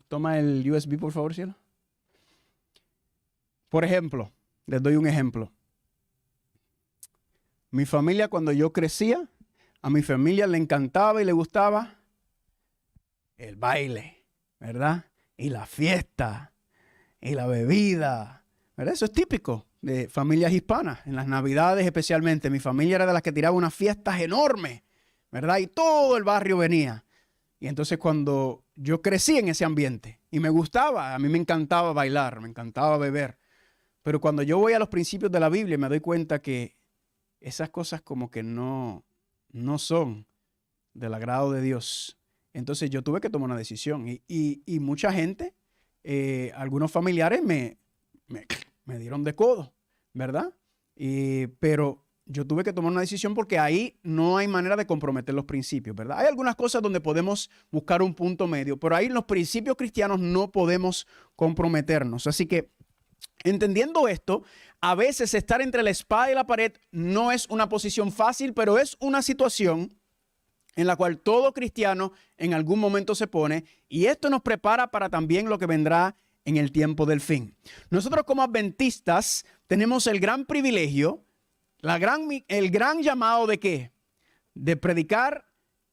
Toma el USB, por favor, cielo. Por ejemplo, les doy un ejemplo. Mi familia, cuando yo crecía, a mi familia le encantaba y le gustaba el baile, ¿verdad? Y la fiesta, y la bebida, ¿verdad? Eso es típico de familias hispanas, en las Navidades especialmente. Mi familia era de las que tiraba unas fiestas enormes, ¿verdad? Y todo el barrio venía. Y entonces cuando yo crecí en ese ambiente y me gustaba, a mí me encantaba bailar, me encantaba beber. Pero cuando yo voy a los principios de la Biblia me doy cuenta que esas cosas como que no son del agrado de Dios. Entonces yo tuve que tomar una decisión y mucha gente, algunos familiares me dieron de codo, ¿verdad? Pero yo tuve que tomar una decisión porque ahí no hay manera de comprometer los principios, ¿verdad? Hay algunas cosas donde podemos buscar un punto medio, pero ahí en los principios cristianos no podemos comprometernos. Así que entendiendo esto, a veces estar entre la espada y la pared no es una posición fácil, pero es una situación en la cual todo cristiano en algún momento se pone, y esto nos prepara para también lo que vendrá en el tiempo del fin. Nosotros como adventistas tenemos el gran privilegio, el gran llamado de ¿qué? De predicar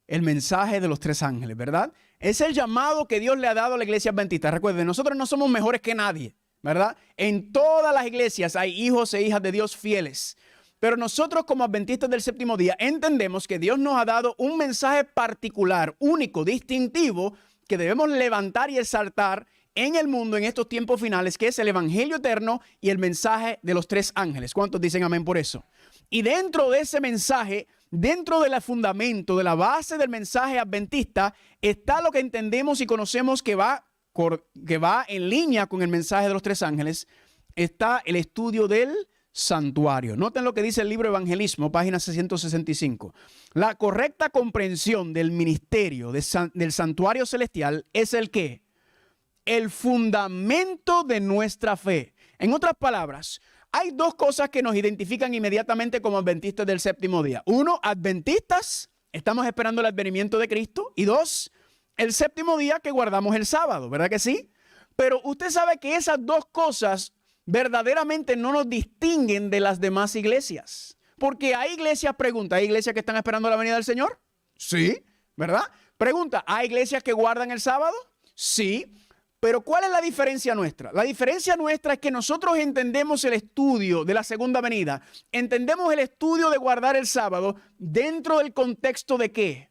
el mensaje de los tres ángeles, ¿verdad? Es el llamado que Dios le ha dado a la iglesia adventista. Recuerden, nosotros no somos mejores que nadie, ¿verdad? En todas las iglesias hay hijos e hijas de Dios fieles. Pero nosotros como adventistas del séptimo día entendemos que Dios nos ha dado un mensaje particular, único, distintivo, que debemos levantar y exaltar en el mundo en estos tiempos finales, que es el evangelio eterno y el mensaje de los tres ángeles. ¿Cuántos dicen amén por eso? Y dentro de ese mensaje, dentro del fundamento, de la base del mensaje adventista, está lo que entendemos y conocemos que va en línea con el mensaje de los tres ángeles. Está el estudio del santuario. Noten lo que dice el libro Evangelismo, página 665. La correcta comprensión del ministerio del santuario celestial es el ¿qué? El fundamento de nuestra fe. En otras palabras, hay dos cosas que nos identifican inmediatamente como adventistas del séptimo día. Uno, adventistas, estamos esperando el advenimiento de Cristo. Y dos, el séptimo día que guardamos el sábado, ¿verdad que sí? Pero usted sabe que esas dos cosas verdaderamente no nos distinguen de las demás iglesias. Porque hay iglesias, pregunta, ¿hay iglesias que están esperando la venida del Señor? Sí, ¿verdad? Pregunta, ¿hay iglesias que guardan el sábado? Sí. Pero ¿cuál es la diferencia nuestra? La diferencia nuestra es que nosotros entendemos el estudio de la segunda venida, entendemos el estudio de guardar el sábado dentro del contexto de ¿qué?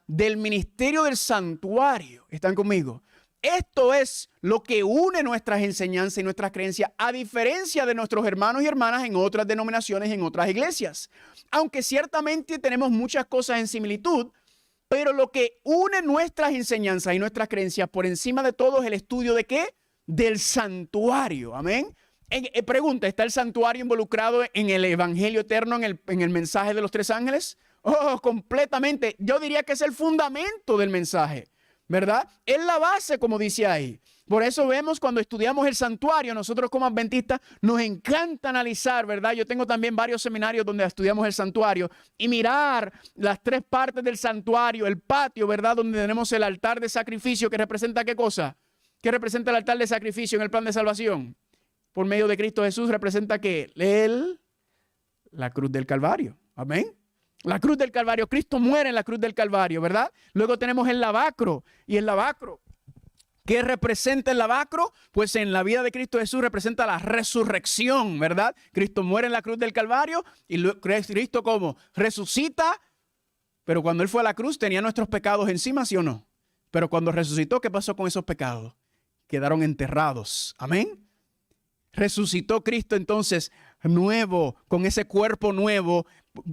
Del ministerio del santuario. ¿Están conmigo? Esto es lo que une nuestras enseñanzas y nuestras creencias, a diferencia de nuestros hermanos y hermanas en otras denominaciones, en otras iglesias. Aunque ciertamente tenemos muchas cosas en similitud, pero lo que une nuestras enseñanzas y nuestras creencias por encima de todo es el estudio de ¿qué? Del santuario. Amén. Pregunta, ¿está el santuario involucrado en el evangelio eterno, en el mensaje de los tres ángeles? Oh, completamente. Yo diría que es el fundamento del mensaje, ¿verdad? Es la base, como dice ahí. Por eso vemos cuando estudiamos el santuario, nosotros como adventistas nos encanta analizar, ¿verdad? Yo tengo también varios seminarios donde estudiamos el santuario y mirar las tres partes del santuario, el patio, ¿verdad? Donde tenemos el altar de sacrificio que representa ¿qué cosa? ¿Qué representa el altar de sacrificio en el plan de salvación? Por medio de Cristo Jesús representa ¿qué? La cruz del Calvario. Amén. La cruz del Calvario. Cristo muere en la cruz del Calvario, ¿verdad? Luego tenemos el lavacro. Y el lavacro, ¿qué representa el lavacro? Pues en la vida de Cristo Jesús representa la resurrección, ¿verdad? Cristo muere en la cruz del Calvario y Cristo ¿cómo? Resucita, pero cuando Él fue a la cruz tenía nuestros pecados encima, ¿sí o no? Pero cuando resucitó, ¿qué pasó con esos pecados? Quedaron enterrados. Amén. Resucitó Cristo entonces nuevo, con ese cuerpo nuevo,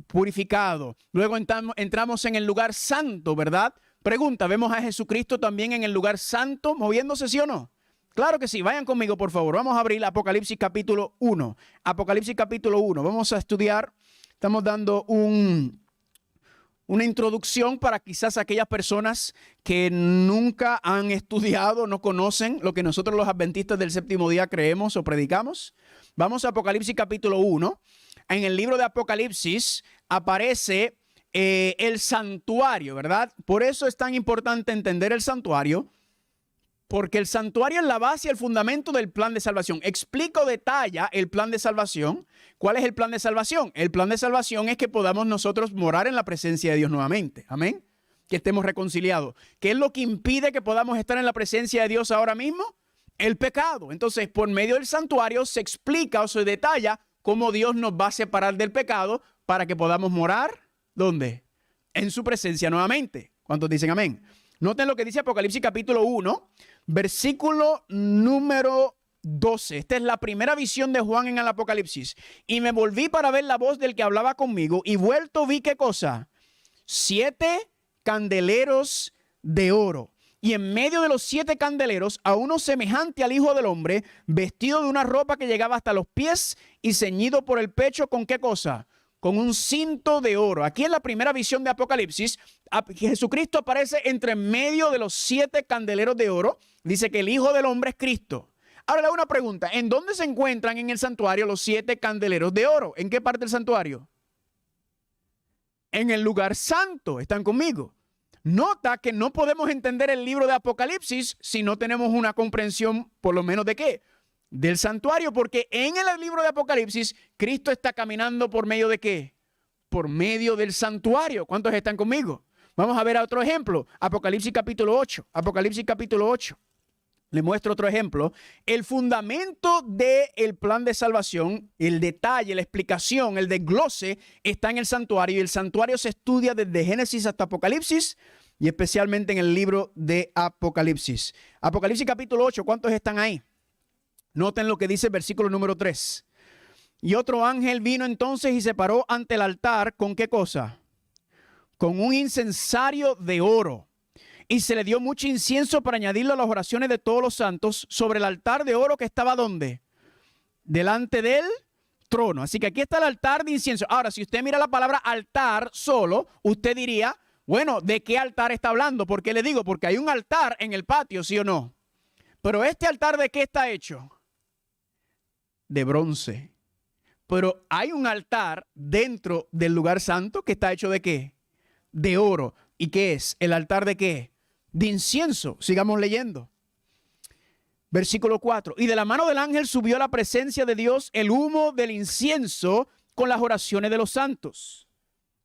purificado. Luego entramos en el lugar santo, ¿verdad? Pregunta, ¿vemos a Jesucristo también en el lugar santo moviéndose, sí o no? Claro que sí, vayan conmigo por favor. Vamos a abrir Apocalipsis capítulo 1. Apocalipsis capítulo 1. Vamos a estudiar, estamos dando una introducción para quizás aquellas personas que nunca han estudiado, no conocen lo que nosotros los adventistas del séptimo día creemos o predicamos. Vamos a Apocalipsis capítulo 1. En el libro de Apocalipsis aparece el santuario, ¿verdad? Por eso es tan importante entender el santuario, Porque el santuario es la base y el fundamento del plan de salvación. Explico, detalla el plan de salvación. ¿Cuál es el plan de salvación? El plan de salvación es que podamos nosotros morar en la presencia de Dios nuevamente. Amén. Que estemos reconciliados. ¿Qué es lo que impide que podamos estar en la presencia de Dios ahora mismo? El pecado. Entonces, por medio del santuario se explica o se detalla cómo Dios nos va a separar del pecado para que podamos morar, ¿dónde? En su presencia nuevamente. ¿Cuántos dicen amén? Noten lo que dice Apocalipsis capítulo 1, versículo número 12. Esta es la primera visión de Juan en el Apocalipsis. Y me volví para ver la voz del que hablaba conmigo y vuelto vi, ¿qué cosa? 7 candeleros de oro. Y en medio de los 7 candeleros a uno semejante al Hijo del Hombre, vestido de una ropa que llegaba hasta los pies y ceñido por el pecho, ¿con qué cosa? Con un cinto de oro. Aquí en la primera visión de Apocalipsis, Jesucristo aparece entre medio de los 7 candeleros de oro. Dice que el Hijo del Hombre es Cristo. Ahora le hago una pregunta. ¿En dónde se encuentran en el santuario los 7 candeleros de oro? ¿En qué parte del santuario? En el lugar santo. ¿Están conmigo? Nota que no podemos entender el libro de Apocalipsis si no tenemos una comprensión, por lo menos, ¿de qué? Del santuario, porque en el libro de Apocalipsis, Cristo está caminando por medio de ¿qué? Por medio del santuario. ¿Cuántos están conmigo? Vamos a ver otro ejemplo. Apocalipsis capítulo 8. Apocalipsis capítulo 8. Le muestro otro ejemplo. El fundamento del plan de salvación, el detalle, la explicación, el desglose está en el santuario. Y el santuario se estudia desde Génesis hasta Apocalipsis y especialmente en el libro de Apocalipsis. Apocalipsis capítulo 8, ¿cuántos están ahí? Noten lo que dice el versículo número 3. Y otro ángel vino entonces y se paró ante el altar. ¿Con qué cosa? Con un incensario de oro. Y se le dio mucho incienso para añadirlo a las oraciones de todos los santos sobre el altar de oro que estaba ¿dónde? Delante del trono. Así que aquí está el altar de incienso. Ahora, si usted mira la palabra altar solo, usted diría, bueno, ¿de qué altar está hablando? ¿Por qué le digo? Porque hay un altar en el patio, ¿sí o no? Pero este altar, ¿de qué está hecho? De bronce. Pero hay un altar dentro del lugar santo que está hecho ¿de qué? De oro. ¿Y qué es? ¿El altar de qué? De incienso. Sigamos leyendo. Versículo 4. Y de la mano del ángel subió a la presencia de Dios el humo del incienso con las oraciones de los santos.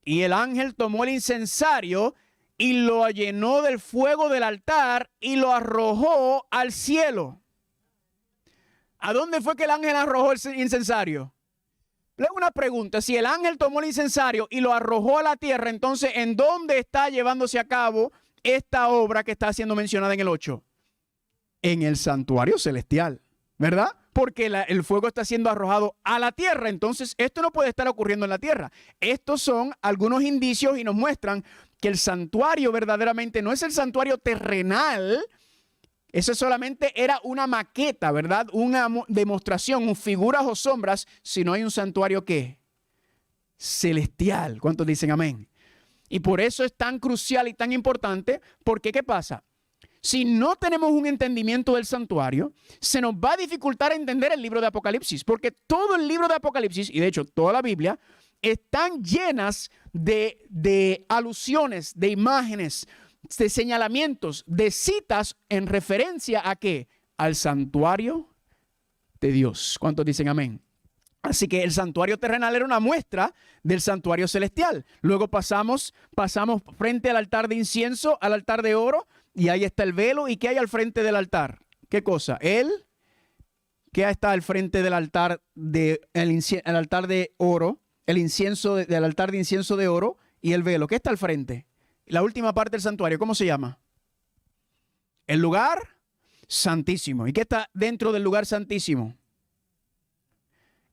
Y el ángel tomó el incensario y lo llenó del fuego del altar y lo arrojó al cielo. ¿A dónde fue que el ángel arrojó el incensario? Le hago una pregunta. Si el ángel tomó el incensario y lo arrojó a la tierra, entonces, ¿en dónde está llevándose a cabo esta obra que está siendo mencionada en el 8? En el santuario celestial, ¿verdad? Porque el fuego está siendo arrojado a la tierra. Entonces, esto no puede estar ocurriendo en la tierra. Estos son algunos indicios y nos muestran que el santuario verdaderamente no es el santuario terrenal. Eso solamente era una maqueta, ¿verdad? Una demostración, figuras o sombras, si no hay un santuario ¿qué? Celestial. ¿Cuántos dicen amén? Y por eso es tan crucial y tan importante, porque ¿qué pasa? Si no tenemos un entendimiento del santuario, se nos va a dificultar entender el libro de Apocalipsis, porque todo el libro de Apocalipsis, y de hecho toda la Biblia, están llenas de alusiones, de imágenes, de señalamientos, de citas en referencia a ¿qué? Al santuario de Dios. ¿Cuántos dicen amén? Así que el santuario terrenal era una muestra del santuario celestial. Luego pasamos frente al altar de incienso, al altar de oro, y ahí está el velo. ¿Y qué hay al frente del altar? ¿Qué cosa? ¿Qué está al frente del altar el altar de oro, el incienso del altar de incienso de oro y el velo? ¿Qué está al frente? La última parte del santuario, ¿cómo se llama? El lugar santísimo. ¿Y qué está dentro del lugar santísimo?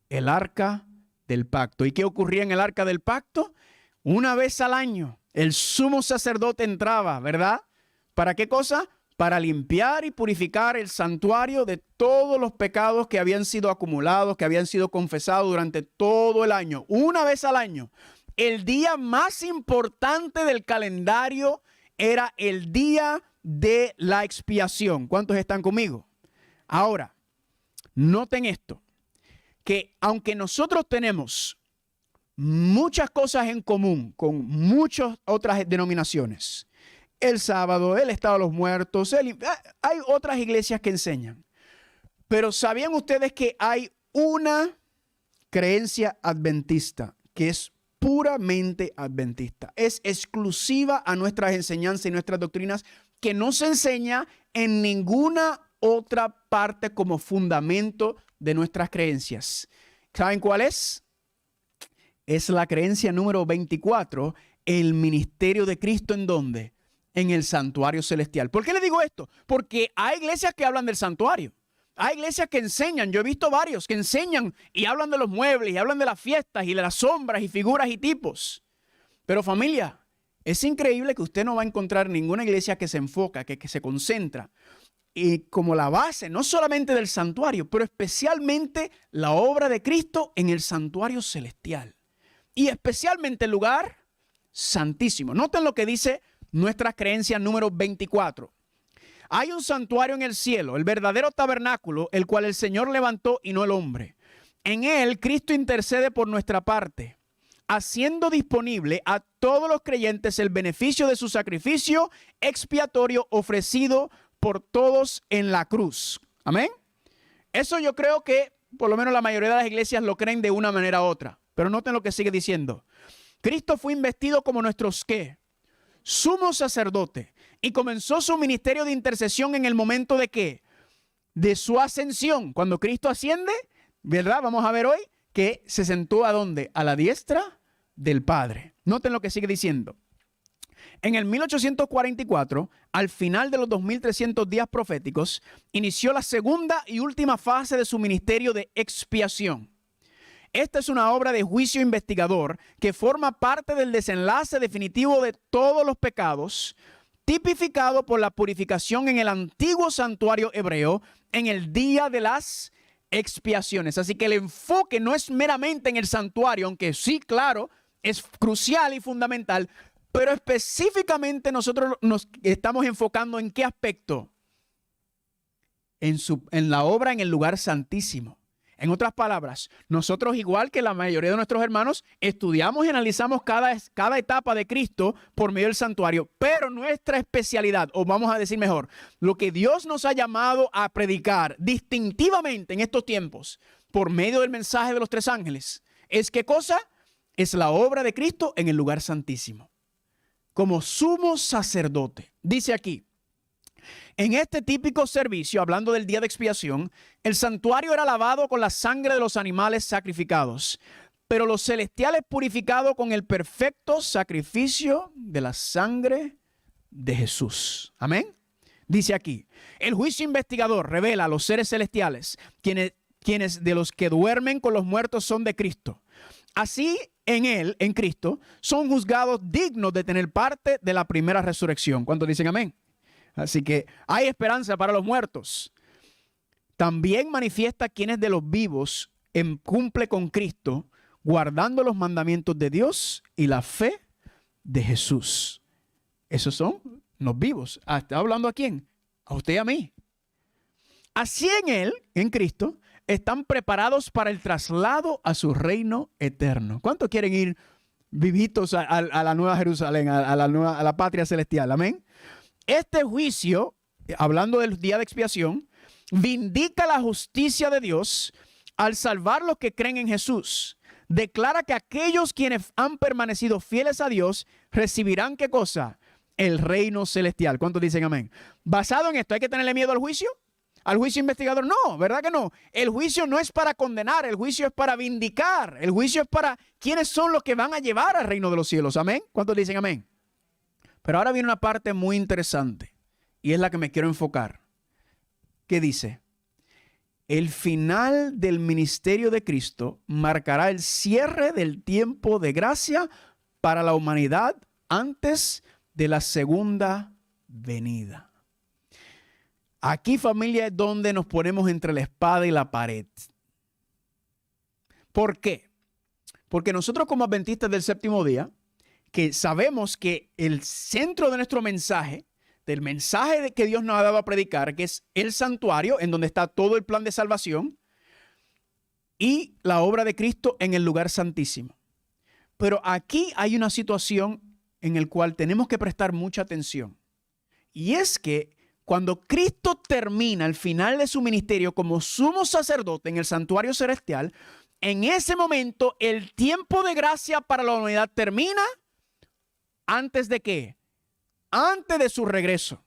El arca del pacto. ¿Y qué ocurría en el arca del pacto? Una vez al año el sumo sacerdote entraba, ¿verdad? ¿Para qué cosa? Para limpiar y purificar el santuario de todos los pecados que habían sido acumulados, que habían sido confesados durante todo el año. Una vez al año. El día más importante del calendario era el día de la expiación. ¿Cuántos están conmigo? Ahora, noten esto, que aunque nosotros tenemos muchas cosas en común con muchas otras denominaciones, el sábado, el estado de los muertos. Hay otras iglesias que enseñan. Pero ¿sabían ustedes que hay una creencia adventista que es puramente adventista? Es exclusiva a nuestras enseñanzas y nuestras doctrinas, que no se enseña en ninguna otra parte como fundamento de nuestras creencias. ¿Saben cuál es? Es la creencia número 24, el ministerio de Cristo. ¿En dónde? En el santuario celestial. ¿Por qué le digo esto? Porque hay iglesias que hablan del santuario. Hay iglesias que enseñan, yo he visto varios que enseñan y hablan de los muebles y hablan de las fiestas y de las sombras y figuras y tipos. Pero familia, es increíble que usted no va a encontrar ninguna iglesia que se enfoca, que se concentra y como la base, no solamente del santuario, pero especialmente la obra de Cristo en el santuario celestial. Y especialmente el lugar santísimo. Noten lo que dice nuestra creencia número 24. Hay un santuario en el cielo, el verdadero tabernáculo, el cual el Señor levantó y no el hombre. En él, Cristo intercede por nuestra parte, haciendo disponible a todos los creyentes el beneficio de su sacrificio expiatorio ofrecido por todos en la cruz. Amén. Eso yo creo que por lo menos la mayoría de las iglesias lo creen de una manera u otra. Pero noten lo que sigue diciendo. Cristo fue investido como nuestros ¿qué? Sumo sacerdote, y comenzó su ministerio de intercesión en el momento de ¿qué? De su ascensión. Cuando Cristo asciende, ¿verdad? Vamos a ver hoy que se sentó ¿a dónde? A la diestra del Padre. Noten lo que sigue diciendo. En el 1844, al final de los 2300 días proféticos, inició la segunda y última fase de su ministerio de expiación. Esta es una obra de juicio investigador que forma parte del desenlace definitivo de todos los pecados, tipificado por la purificación en el antiguo santuario hebreo en el día de las expiaciones. Así que el enfoque no es meramente en el santuario, aunque sí, claro, es crucial y fundamental, pero específicamente nosotros nos estamos enfocando en qué aspecto. En la obra en el lugar santísimo. En otras palabras, nosotros, igual que la mayoría de nuestros hermanos, estudiamos y analizamos cada etapa de Cristo por medio del santuario, pero nuestra especialidad, o vamos a decir mejor, lo que Dios nos ha llamado a predicar distintivamente en estos tiempos, por medio del mensaje de los tres ángeles, es ¿qué cosa? Es la obra de Cristo en el lugar santísimo. Como sumo sacerdote. Dice aquí, en este típico servicio, hablando del día de expiación, el santuario era lavado con la sangre de los animales sacrificados, pero los celestiales purificados con el perfecto sacrificio de la sangre de Jesús. Amén. Dice aquí, el juicio investigador revela a los seres celestiales, quienes de los que duermen con los muertos son de Cristo. Así, en él, en Cristo, son juzgados dignos de tener parte de la primera resurrección. ¿Cuántos dicen amén? Así que hay esperanza para los muertos. También manifiesta quienes de los vivos cumple con Cristo, guardando los mandamientos de Dios y la fe de Jesús. Esos son los vivos. ¿Está hablando a quién? A usted y a mí. Así en él, en Cristo, están preparados para el traslado a su reino eterno. ¿Cuántos quieren ir vivitos a la nueva Jerusalén, a la patria celestial? Amén. Este juicio, hablando del día de expiación, vindica la justicia de Dios al salvar los que creen en Jesús. Declara que aquellos quienes han permanecido fieles a Dios recibirán ¿qué cosa? El reino celestial. ¿Cuántos dicen amén? Basado en esto, ¿hay que tenerle miedo al juicio? ¿Al juicio investigador? No, ¿verdad que no? El juicio no es para condenar, el juicio es para vindicar. El juicio es para quiénes son los que van a llevar al reino de los cielos. ¿Amén? ¿Cuántos dicen amén? Pero ahora viene una parte muy interesante y es la que me quiero enfocar. ¿Qué dice? El final del ministerio de Cristo marcará el cierre del tiempo de gracia para la humanidad antes de la segunda venida. Aquí, familia, es donde nos ponemos entre la espada y la pared. ¿Por qué? Porque nosotros como adventistas del séptimo día, que sabemos que el centro de nuestro mensaje, del mensaje que Dios nos ha dado a predicar, que es el santuario, en donde está todo el plan de salvación, y la obra de Cristo en el lugar santísimo. Pero aquí hay una situación en la cual tenemos que prestar mucha atención. Y es que cuando Cristo termina el final de su ministerio como sumo sacerdote en el santuario celestial, en ese momento el tiempo de gracia para la humanidad termina. ¿Antes de qué? Antes de su regreso.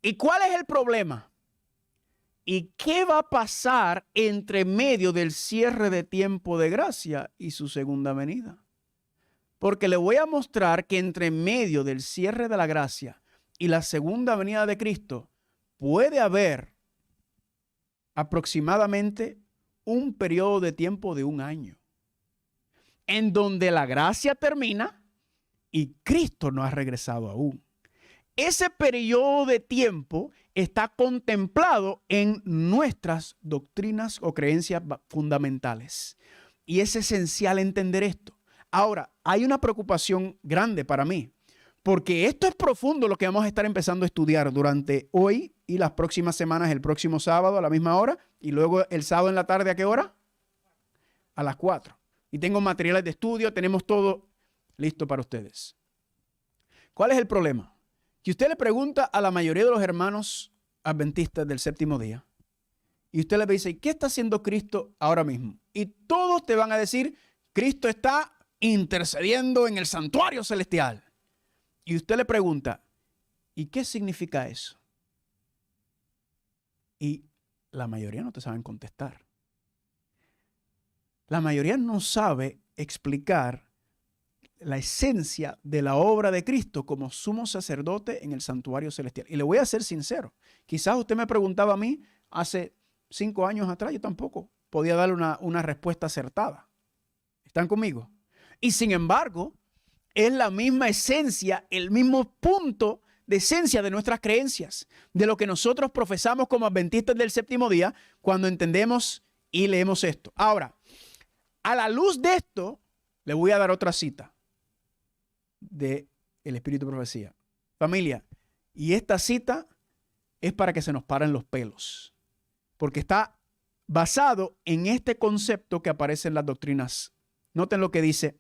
¿Y cuál es el problema? ¿Y qué va a pasar entre medio del cierre de tiempo de gracia y su segunda venida? Porque le voy a mostrar que entre medio del cierre de la gracia y la segunda venida de Cristo puede haber aproximadamente un periodo de tiempo de 1 año, en donde la gracia termina y Cristo no ha regresado aún. Ese periodo de tiempo está contemplado en nuestras doctrinas o creencias fundamentales. Y es esencial entender esto. Ahora, hay una preocupación grande para mí, porque esto es profundo lo que vamos a estar empezando a estudiar durante hoy y las próximas semanas, el próximo sábado a la misma hora, y luego el sábado en la tarde, ¿a qué hora? A las 4. Y tengo materiales de estudio, tenemos todo listo para ustedes. ¿Cuál es el problema? Que usted le pregunta a la mayoría de los hermanos adventistas del séptimo día, y usted le dice, ¿qué está haciendo Cristo ahora mismo? Y todos te van a decir, Cristo está intercediendo en el santuario celestial. Y usted le pregunta, ¿y qué significa eso? Y la mayoría no te saben contestar. La mayoría no sabe explicar la esencia de la obra de Cristo como sumo sacerdote en el santuario celestial. Y le voy a ser sincero. Quizás usted me preguntaba a mí hace 5 años atrás, yo tampoco podía darle una respuesta acertada. ¿Están conmigo? Y sin embargo, es la misma esencia, el mismo punto de esencia de nuestras creencias, de lo que nosotros profesamos como adventistas del séptimo día cuando entendemos y leemos esto. Ahora, a la luz de esto, le voy a dar otra cita del Espíritu de Profecía. Familia, y esta cita es para que se nos paren los pelos, porque está basado en este concepto que aparece en las doctrinas. Noten lo que dice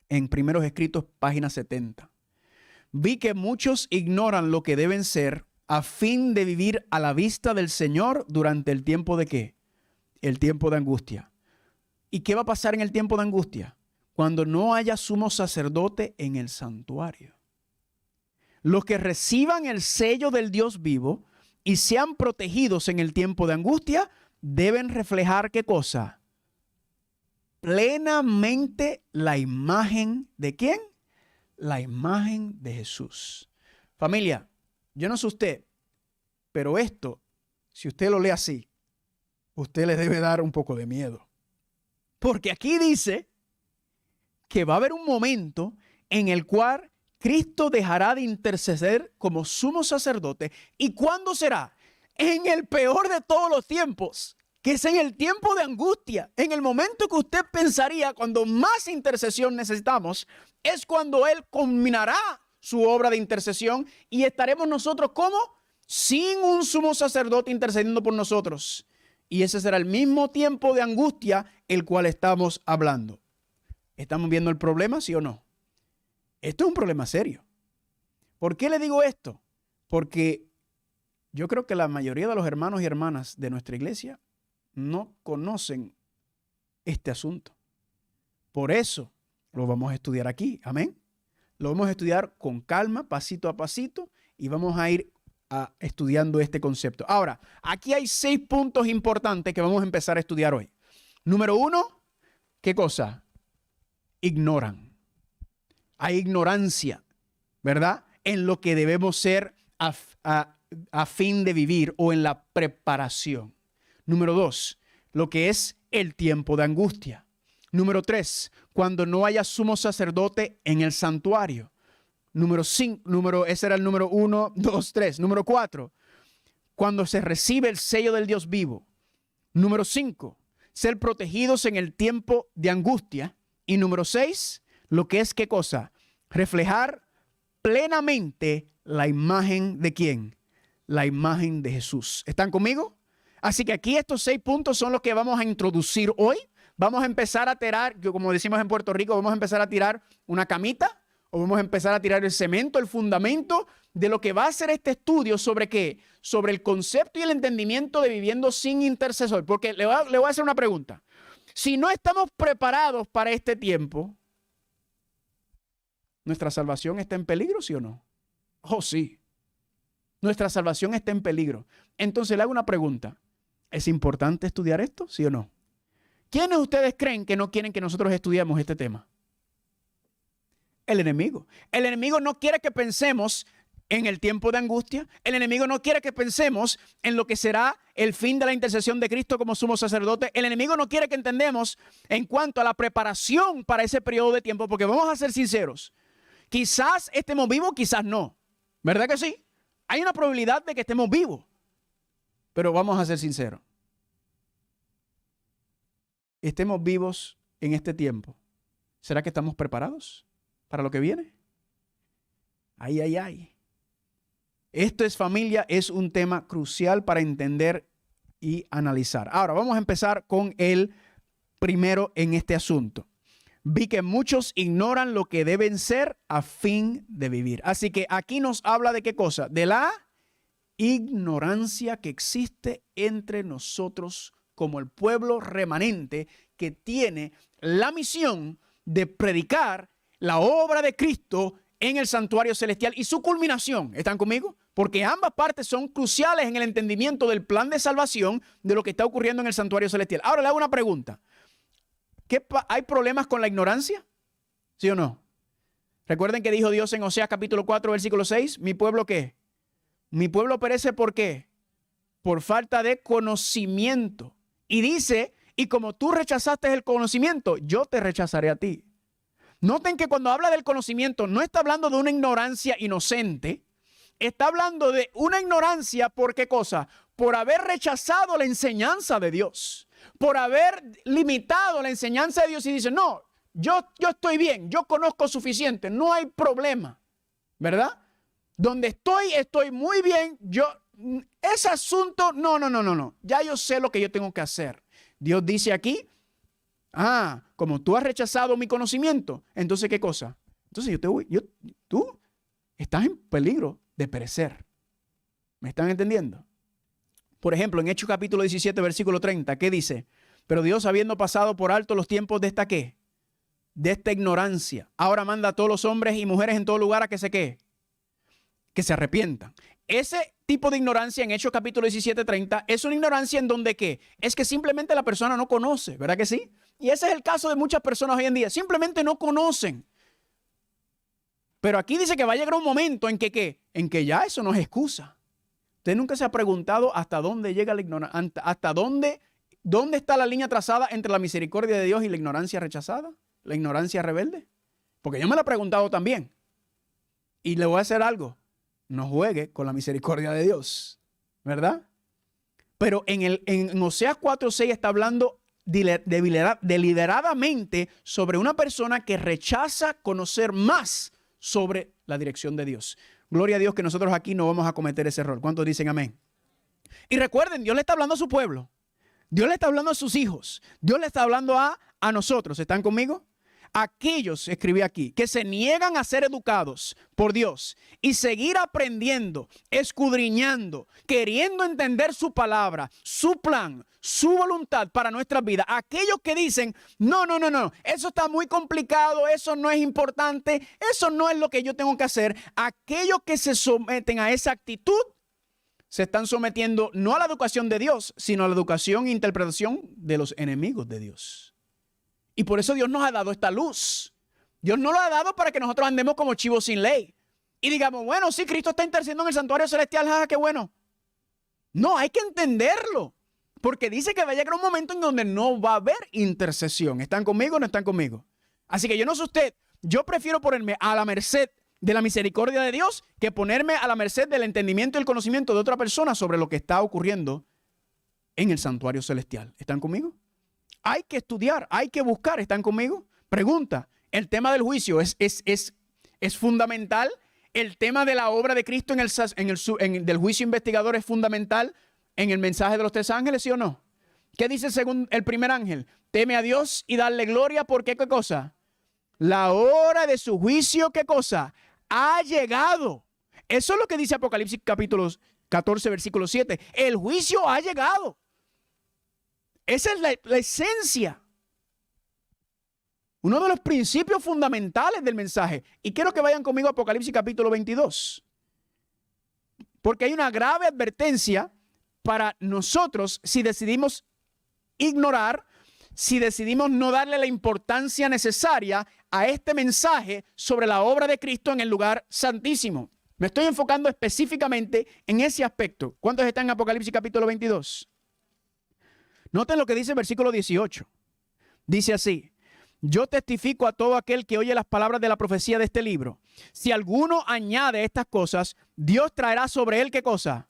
en Primeros Escritos, página 70. Vi que muchos ignoran lo que deben ser a fin de vivir a la vista del Señor durante el tiempo de ¿qué? El tiempo de angustia. ¿Y qué va a pasar en el tiempo de angustia? Cuando no haya sumo sacerdote en el santuario. Los que reciban el sello del Dios vivo y sean protegidos en el tiempo de angustia deben reflejar ¿qué cosa? Plenamente la imagen ¿de quién? La imagen de Jesús. Familia, yo no sé usted, pero esto, si usted lo lee así, usted le debe dar un poco de miedo. Porque aquí dice que va a haber un momento en el cual Cristo dejará de interceder como sumo sacerdote. ¿Y cuándo será? En el peor de todos los tiempos, que es en el tiempo de angustia, en el momento que usted pensaría cuando más intercesión necesitamos, es cuando Él culminará su obra de intercesión y estaremos nosotros ¿cómo? Sin un sumo sacerdote intercediendo por nosotros. Y ese será el mismo tiempo de angustia el cual estamos hablando. ¿Estamos viendo el problema, sí o no? Esto es un problema serio. ¿Por qué le digo esto? Porque yo creo que la mayoría de los hermanos y hermanas de nuestra iglesia no conocen este asunto. Por eso lo vamos a estudiar aquí. Amén. Lo vamos a estudiar con calma, pasito a pasito, y vamos a ir estudiando este concepto. Ahora, aquí hay 6 puntos importantes que vamos a empezar a estudiar hoy. Número 1, ¿qué cosa? Ignoran. Hay ignorancia, ¿verdad? En lo que debemos ser a fin de vivir o en la preparación. Número 2, lo que es el tiempo de angustia. Número 3, cuando no haya sumo sacerdote en el santuario. Número 5, ese era el número 1, 2, 3. Número 4, cuando se recibe el sello del Dios vivo. Número 5, ser protegidos en el tiempo de angustia. Y número 6, lo que es ¿qué cosa? Reflejar plenamente la imagen ¿de quién? La imagen de Jesús. ¿Están conmigo? Así que aquí estos 6 puntos son los que vamos a introducir hoy. Vamos a empezar a tirar, como decimos en Puerto Rico, vamos a empezar a tirar una camita o vamos a empezar a tirar el cemento, el fundamento de lo que va a ser este estudio sobre qué, sobre el concepto y el entendimiento de viviendo sin intercesor. Porque le voy a hacer una pregunta. Si no estamos preparados para este tiempo, ¿nuestra salvación está en peligro, sí o no? Oh, sí. Nuestra salvación está en peligro. Entonces le hago una pregunta. ¿Es importante estudiar esto, sí o no? ¿Quiénes de ustedes creen que no quieren que nosotros estudiemos este tema? El enemigo. El enemigo no quiere que pensemos en el tiempo de angustia. El enemigo no quiere que pensemos en lo que será el fin de la intercesión de Cristo como sumo sacerdote. El enemigo no quiere que entendamos en cuanto a la preparación para ese periodo de tiempo, porque vamos a ser sinceros. Quizás estemos vivos, quizás no. ¿Verdad que sí? Hay una probabilidad de que estemos vivos, pero vamos a ser sinceros. Estemos vivos en este tiempo. ¿Será que estamos preparados para lo que viene? Ay, ay, ay. Esto es, familia, es un tema crucial para entender y analizar. Ahora vamos a empezar con el primero en este asunto. Vi que muchos ignoran lo que deben ser a fin de vivir. Así que aquí nos habla de qué cosa, de la ignorancia que existe entre nosotros como el pueblo remanente que tiene la misión de predicar la obra de Cristo en el santuario celestial y su culminación. ¿Están conmigo? Porque ambas partes son cruciales en el entendimiento del plan de salvación de lo que está ocurriendo en el santuario celestial. Ahora le hago una pregunta. ¿Hay problemas con la ignorancia? ¿Sí o no? Recuerden que dijo Dios en Oseas capítulo 4, versículo 6, ¿mi pueblo qué? Mi pueblo perece ¿por qué? Por falta de conocimiento. Y dice, y como tú rechazaste el conocimiento, yo te rechazaré a ti. Noten que cuando habla del conocimiento, no está hablando de una ignorancia inocente, está hablando de una ignorancia ¿por qué cosa? Por haber rechazado la enseñanza de Dios, por haber limitado la enseñanza de Dios y dice, no, yo estoy bien, yo conozco suficiente, no hay problema, ¿verdad? Donde estoy muy bien, ese asunto, no, ya yo sé lo que yo tengo que hacer. Dios dice aquí, como tú has rechazado mi conocimiento, entonces ¿qué cosa? Entonces tú estás en peligro de perecer. ¿Me están entendiendo? Por ejemplo, en Hechos capítulo 17, versículo 30, ¿qué dice? Pero Dios, habiendo pasado por alto los tiempos de esta ¿qué? De esta ignorancia, ahora manda a todos los hombres y mujeres en todo lugar a que se ¿qué? Que se arrepientan. Ese tipo de ignorancia en Hechos capítulo 17, 30 es una ignorancia en donde ¿qué? Es que simplemente la persona no conoce, ¿verdad que sí? Y ese es el caso de muchas personas hoy en día, simplemente no conocen. Pero aquí dice que va a llegar un momento en que ¿qué? En que ya eso no es excusa. Usted nunca se ha preguntado hasta dónde llega la ignorancia, hasta dónde está la línea trazada entre la misericordia de Dios y la ignorancia rechazada, la ignorancia rebelde. Porque yo me la he preguntado también. Y le voy a hacer algo. No juegue con la misericordia de Dios, ¿verdad? Pero en Oseas 4:6 está hablando deliberadamente sobre una persona que rechaza conocer más sobre la dirección de Dios. Gloria a Dios que nosotros aquí no vamos a cometer ese error. ¿Cuántos dicen amén? Y recuerden, Dios le está hablando a su pueblo. Dios le está hablando a sus hijos. Dios le está hablando a nosotros. ¿Están conmigo? Aquellos, escribí aquí, que se niegan a ser educados por Dios y seguir aprendiendo, escudriñando, queriendo entender su palabra, su plan, su voluntad para nuestras vidas. Aquellos que dicen, no, eso está muy complicado, eso no es importante, eso no es lo que yo tengo que hacer. Aquellos que se someten a esa actitud se están sometiendo no a la educación de Dios, sino a la educación e interpretación de los enemigos de Dios. Y por eso Dios nos ha dado esta luz. Dios nos lo ha dado para que nosotros andemos como chivos sin ley. Y digamos, bueno, sí, Cristo está intercediendo en el santuario celestial, jaja, qué bueno. No, hay que entenderlo. Porque dice que va a llegar un momento en donde no va a haber intercesión. ¿Están conmigo o no están conmigo? Así que yo no sé usted, yo prefiero ponerme a la merced de la misericordia de Dios que ponerme a la merced del entendimiento y el conocimiento de otra persona sobre lo que está ocurriendo en el santuario celestial. ¿Están conmigo? Hay que estudiar, hay que buscar. ¿Están conmigo? Pregunta, ¿el tema del juicio es fundamental? ¿El tema de la obra de Cristo del juicio investigador es fundamental en el mensaje de los tres ángeles, sí o no? ¿Qué dice según el primer ángel? Teme a Dios y darle gloria porque ¿qué cosa? La hora de su juicio, ¿qué cosa? Ha llegado. Eso es lo que dice Apocalipsis capítulo 14, versículo 7. El juicio ha llegado. Esa es la esencia. Uno de los principios fundamentales del mensaje. Y quiero que vayan conmigo a Apocalipsis capítulo 22. Porque hay una grave advertencia para nosotros si decidimos ignorar, si decidimos no darle la importancia necesaria a este mensaje sobre la obra de Cristo en el lugar santísimo. Me estoy enfocando específicamente en ese aspecto. ¿Cuántos están en Apocalipsis capítulo 22? Noten lo que dice el versículo 18. Dice así: yo testifico a todo aquel que oye las palabras de la profecía de este libro. Si alguno añade estas cosas, Dios traerá sobre él, ¿qué cosa?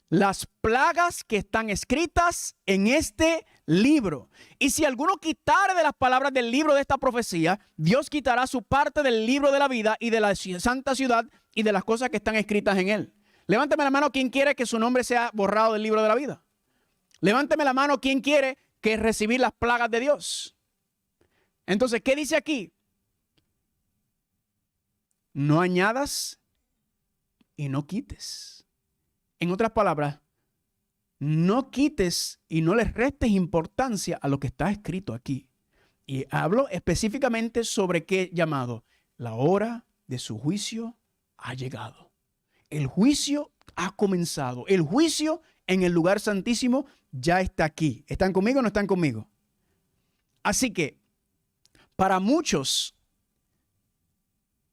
Las plagas que están escritas en este libro. Y si alguno quitare de las palabras del libro de esta profecía, Dios quitará su parte del libro de la vida y de la santa ciudad y de las cosas que están escritas en él. Levánteme la mano quien quiere que su nombre sea borrado del libro de la vida. Levánteme la mano quien quiere que recibir las plagas de Dios. Entonces, ¿qué dice aquí? No añadas y no quites. En otras palabras, no quites y no les restes importancia a lo que está escrito aquí. Y hablo específicamente sobre qué llamado. La hora de su juicio ha llegado. El juicio ha comenzado. El juicio en el lugar santísimo ya está aquí. ¿Están conmigo o no están conmigo? Así que, para muchos,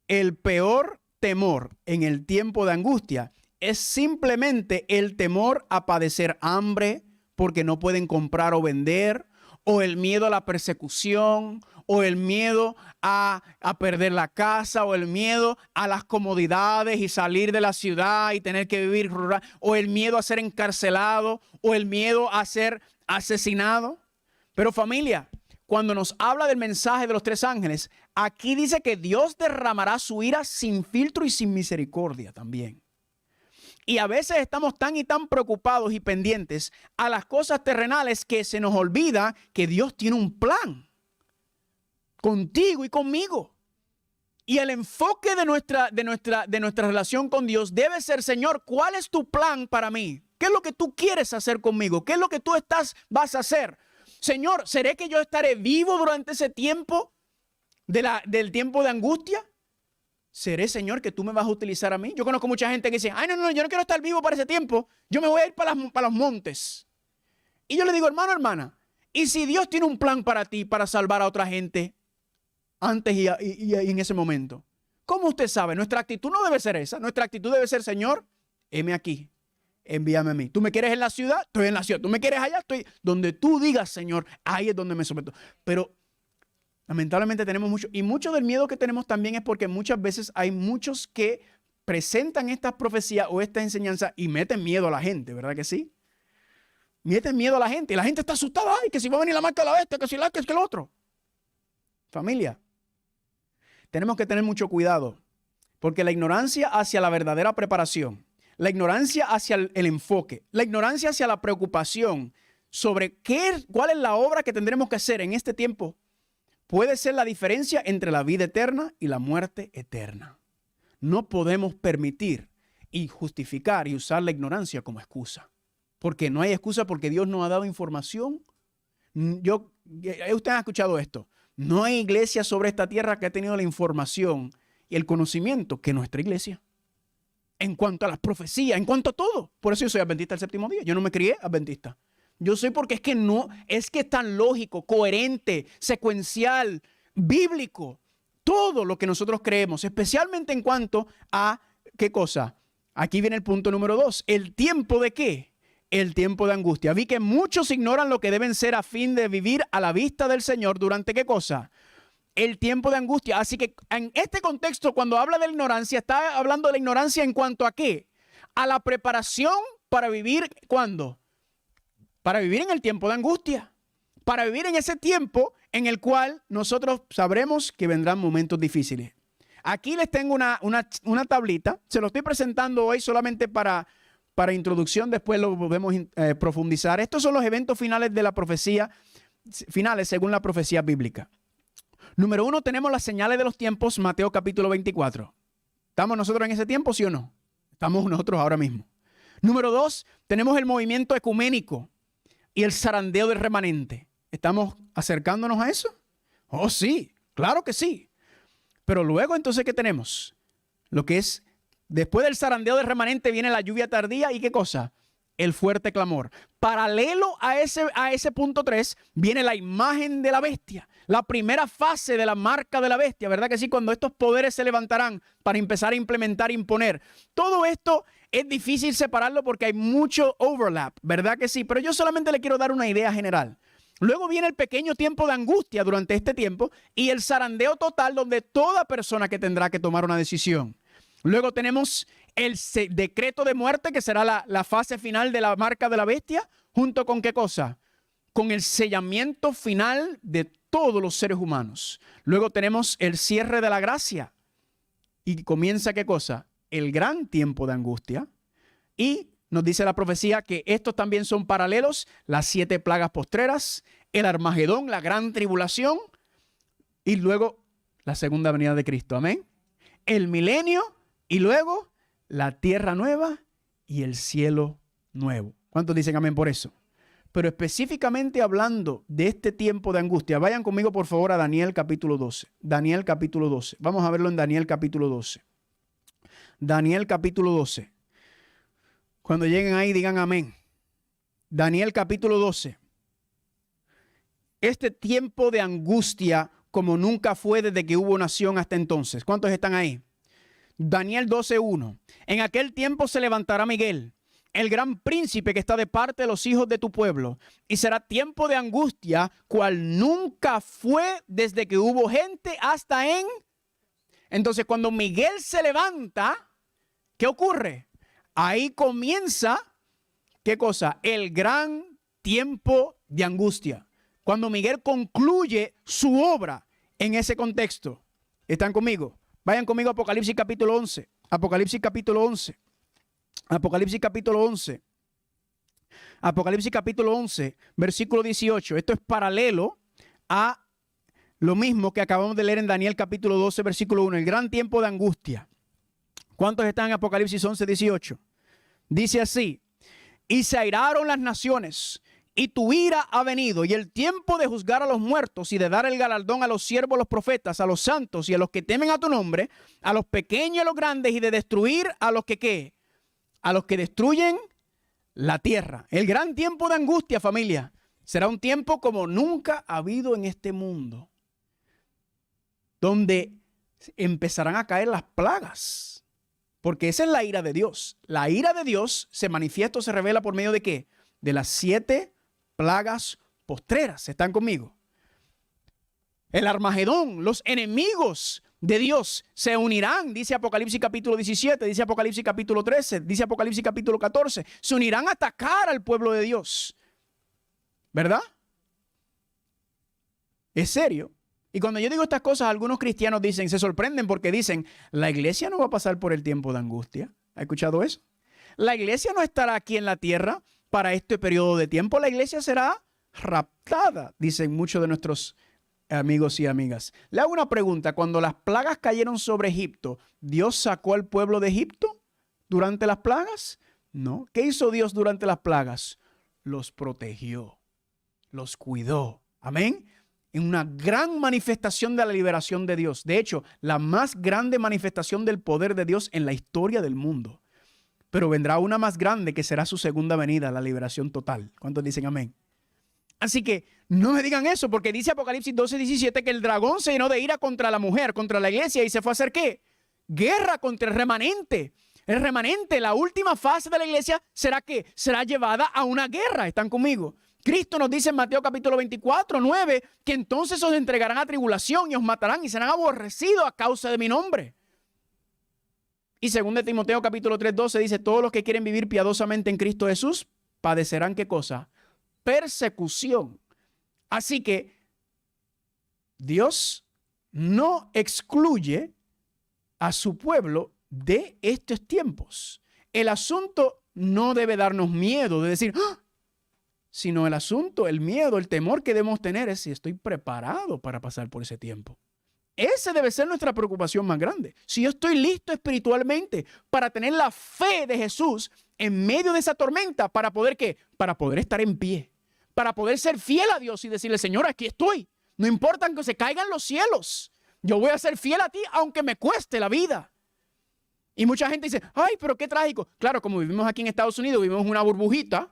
el peor temor en el tiempo de angustia es simplemente el temor a padecer hambre porque no pueden comprar o vender, o el miedo a la persecución, o el miedo a perder la casa, o el miedo a las comodidades y salir de la ciudad y tener que vivir rural, o el miedo a ser encarcelado, o el miedo a ser asesinado. Pero familia, cuando nos habla del mensaje de los tres ángeles, aquí dice que Dios derramará su ira sin filtro y sin misericordia también. Y a veces estamos tan y tan preocupados y pendientes a las cosas terrenales que se nos olvida que Dios tiene un plan contigo y conmigo. Y el enfoque de nuestra relación con Dios debe ser: Señor, ¿cuál es tu plan para mí? ¿Qué es lo que tú quieres hacer conmigo? ¿Qué es lo que tú vas a hacer? Señor, ¿seré que yo estaré vivo durante ese tiempo del tiempo de angustia? ¿Seré, Señor, que tú me vas a utilizar a mí? Yo conozco mucha gente que dice: ay, no, yo no quiero estar vivo para ese tiempo. Yo me voy a ir para los montes. Y yo le digo: hermano, hermana, ¿y si Dios tiene un plan para ti, para salvar a otra gente antes y en ese momento? ¿Cómo usted sabe? Nuestra actitud no debe ser esa. Nuestra actitud debe ser: Señor, heme aquí, envíame a mí. ¿Tú me quieres en la ciudad? Estoy en la ciudad. ¿Tú me quieres allá? Estoy donde tú digas, Señor. Ahí es donde me someto. Pero lamentablemente tenemos mucho, y mucho del miedo que tenemos también es porque muchas veces hay muchos que presentan estas profecías o esta enseñanza y meten miedo a la gente, ¿verdad que sí? Meten miedo a la gente y la gente está asustada. Ay, que si va a venir la marca de la bestia, que si la que es que el otro. Familia, tenemos que tener mucho cuidado, porque la ignorancia hacia la verdadera preparación, la ignorancia hacia el enfoque, la ignorancia hacia la preocupación sobre cuál es la obra que tendremos que hacer en este tiempo, puede ser la diferencia entre la vida eterna y la muerte eterna. No podemos permitir y justificar y usar la ignorancia como excusa. Porque no hay excusa, porque Dios nos ha dado información. Ustedes han escuchado esto. No hay iglesia sobre esta tierra que ha tenido la información y el conocimiento que nuestra iglesia. En cuanto a las profecías, en cuanto a todo. Por eso yo soy adventista del séptimo día. Yo no me crié adventista. Yo soy porque es que es tan lógico, coherente, secuencial, bíblico, todo lo que nosotros creemos, especialmente en cuanto a, ¿qué cosa? Aquí viene el punto número 2. ¿El tiempo de qué? El tiempo de angustia. Vi que muchos ignoran lo que deben ser a fin de vivir a la vista del Señor. ¿Durante qué cosa? El tiempo de angustia. Así que en este contexto, cuando habla de la ignorancia, está hablando de la ignorancia en cuanto a qué? A la preparación para vivir, ¿cuándo? Para vivir en el tiempo de angustia, para vivir en ese tiempo en el cual nosotros sabremos que vendrán momentos difíciles. Aquí les tengo una tablita, se lo estoy presentando hoy solamente para introducción, después lo podemos profundizar. Estos son los eventos finales de la profecía, finales según la profecía bíblica. Número 1, tenemos las señales de los tiempos, Mateo capítulo 24. ¿Estamos nosotros en ese tiempo, sí o no? Estamos nosotros ahora mismo. Número 2, tenemos el movimiento ecuménico y el zarandeo del remanente. ¿Estamos acercándonos a eso? Oh, sí, claro que sí. Pero luego, entonces, ¿qué tenemos? Lo que es, después del zarandeo del remanente viene la lluvia tardía y ¿qué cosa? El fuerte clamor. Paralelo a ese punto 3 viene la imagen de la bestia. La primera fase de la marca de la bestia, ¿verdad que sí? Cuando estos poderes se levantarán para empezar a implementar, imponer. Todo esto es difícil separarlo porque hay mucho overlap, ¿verdad que sí? Pero yo solamente le quiero dar una idea general. Luego viene el pequeño tiempo de angustia durante este tiempo y el zarandeo total donde toda persona que tendrá que tomar una decisión. Luego tenemos el decreto de muerte, que será la fase final de la marca de la bestia, junto con ¿qué cosa? Con el sellamiento final de todos los seres humanos. Luego tenemos el cierre de la gracia y comienza ¿qué cosa? El gran tiempo de angustia. Y nos dice la profecía que estos también son paralelos, las 7 plagas postreras, el Armagedón, la gran tribulación y luego la segunda venida de Cristo. Amén. El milenio y luego la tierra nueva y el cielo nuevo. ¿Cuántos dicen amén por eso? Pero específicamente hablando de este tiempo de angustia, vayan conmigo por favor a Daniel capítulo 12. Daniel capítulo 12. Vamos a verlo en Daniel capítulo 12. Daniel capítulo 12. Cuando lleguen ahí digan amén. Daniel capítulo 12. Este tiempo de angustia como nunca fue desde que hubo nación hasta entonces. ¿Cuántos están ahí? Daniel 12:1. En aquel tiempo se levantará Miguel, el gran príncipe que está de parte de los hijos de tu pueblo, y será tiempo de angustia cual nunca fue desde que hubo gente hasta en... Entonces cuando Miguel se levanta, ¿qué ocurre? Ahí comienza, ¿qué cosa? El gran tiempo de angustia. Cuando Miguel concluye su obra en ese contexto. ¿Están conmigo? Vayan conmigo a Apocalipsis capítulo 11. Apocalipsis capítulo 11. Apocalipsis capítulo 11. Apocalipsis capítulo 11, versículo 18. Esto es paralelo a lo mismo que acabamos de leer en Daniel capítulo 12, versículo 1. El gran tiempo de angustia. ¿Cuántos están en Apocalipsis 11, 18? Dice así: y se airaron las naciones, y tu ira ha venido, y el tiempo de juzgar a los muertos y de dar el galardón a los siervos, a los profetas, a los santos y a los que temen a tu nombre, a los pequeños y a los grandes, y de destruir a los que ¿qué? A los que destruyen la tierra. El gran tiempo de angustia, familia, será un tiempo como nunca ha habido en este mundo, donde empezarán a caer las plagas, porque esa es la ira de Dios. La ira de Dios se manifiesta o se revela por medio de ¿qué? De las 7 plagas postreras. ¿Están conmigo? El Armagedón, los enemigos de Dios se unirán, dice Apocalipsis capítulo 17, dice Apocalipsis capítulo 13, dice Apocalipsis capítulo 14, se unirán a atacar al pueblo de Dios. ¿Verdad? Es serio. Y cuando yo digo estas cosas, algunos cristianos dicen, se sorprenden porque dicen, la iglesia no va a pasar por el tiempo de angustia. ¿Ha escuchado eso? La iglesia no estará aquí en la tierra para este periodo de tiempo. La iglesia será raptada, dicen muchos de nuestros amigos y amigas. Le hago una pregunta. Cuando las plagas cayeron sobre Egipto, ¿Dios sacó al pueblo de Egipto durante las plagas? No. ¿Qué hizo Dios durante las plagas? Los protegió, los cuidó. Amén. En una gran manifestación de la liberación de Dios. De hecho, la más grande manifestación del poder de Dios en la historia del mundo. Pero vendrá una más grande que será su segunda venida, la liberación total. ¿Cuántos dicen amén? Así que no me digan eso, porque dice Apocalipsis 12, 17 que el dragón se llenó de ira contra la mujer, contra la iglesia, y se fue a hacer ¿qué? Guerra contra el remanente. El remanente, la última fase de la iglesia, ¿será qué? Será llevada a una guerra. ¿Están conmigo? Cristo nos dice en Mateo capítulo 24, 9, que entonces os entregarán a tribulación y os matarán y serán aborrecidos a causa de mi nombre. Y 2 Timoteo capítulo 3, 12 dice, todos los que quieren vivir piadosamente en Cristo Jesús padecerán ¿qué cosa? Persecución. Así que Dios no excluye a su pueblo de estos tiempos. El asunto no debe darnos miedo de decir, ¡ah! Sino el asunto, el miedo, el temor que debemos tener es si estoy preparado para pasar por ese tiempo. Esa debe ser nuestra preocupación más grande. Si yo estoy listo espiritualmente para tener la fe de Jesús en medio de esa tormenta, ¿para poder qué? Para poder estar en pie, para poder ser fiel a Dios y decirle, Señor, aquí estoy. No importa que se caigan los cielos. Yo voy a ser fiel a ti aunque me cueste la vida. Y mucha gente dice, ay, pero qué trágico. Claro, como vivimos aquí en Estados Unidos, vivimos una burbujita,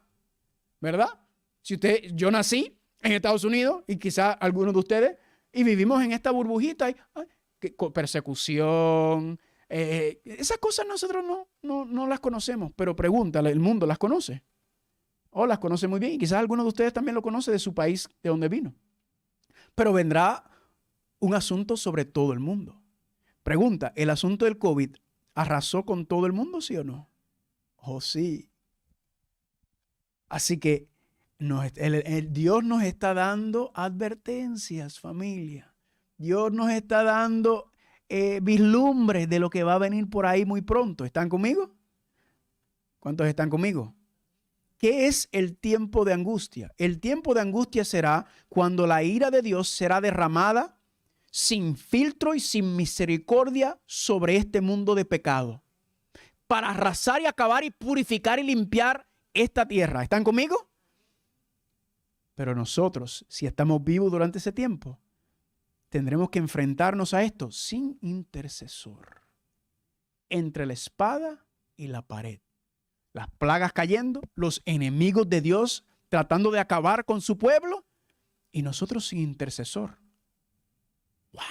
¿verdad? Yo nací en Estados Unidos y quizás algunos de ustedes, y vivimos en esta burbujita, persecución, esas cosas nosotros no las conocemos, pero pregúntale, el mundo las conoce, o las conoce muy bien, y quizás algunos de ustedes también lo conocen de su país, de donde vino. Pero vendrá un asunto sobre todo el mundo. Pregunta, ¿el asunto del COVID arrasó con todo el mundo, sí o no? Oh, sí. Así que Dios nos está dando advertencias, familia. Dios nos está dando vislumbres de lo que va a venir por ahí muy pronto. ¿Están conmigo? ¿Cuántos están conmigo? ¿Qué es el tiempo de angustia? El tiempo de angustia será cuando la ira de Dios será derramada sin filtro y sin misericordia sobre este mundo de pecado, para arrasar y acabar y purificar y limpiar esta tierra. ¿Están conmigo? Pero nosotros, si estamos vivos durante ese tiempo, tendremos que enfrentarnos a esto sin intercesor, entre la espada y la pared. Las plagas cayendo, los enemigos de Dios tratando de acabar con su pueblo, y nosotros sin intercesor. ¡Wow!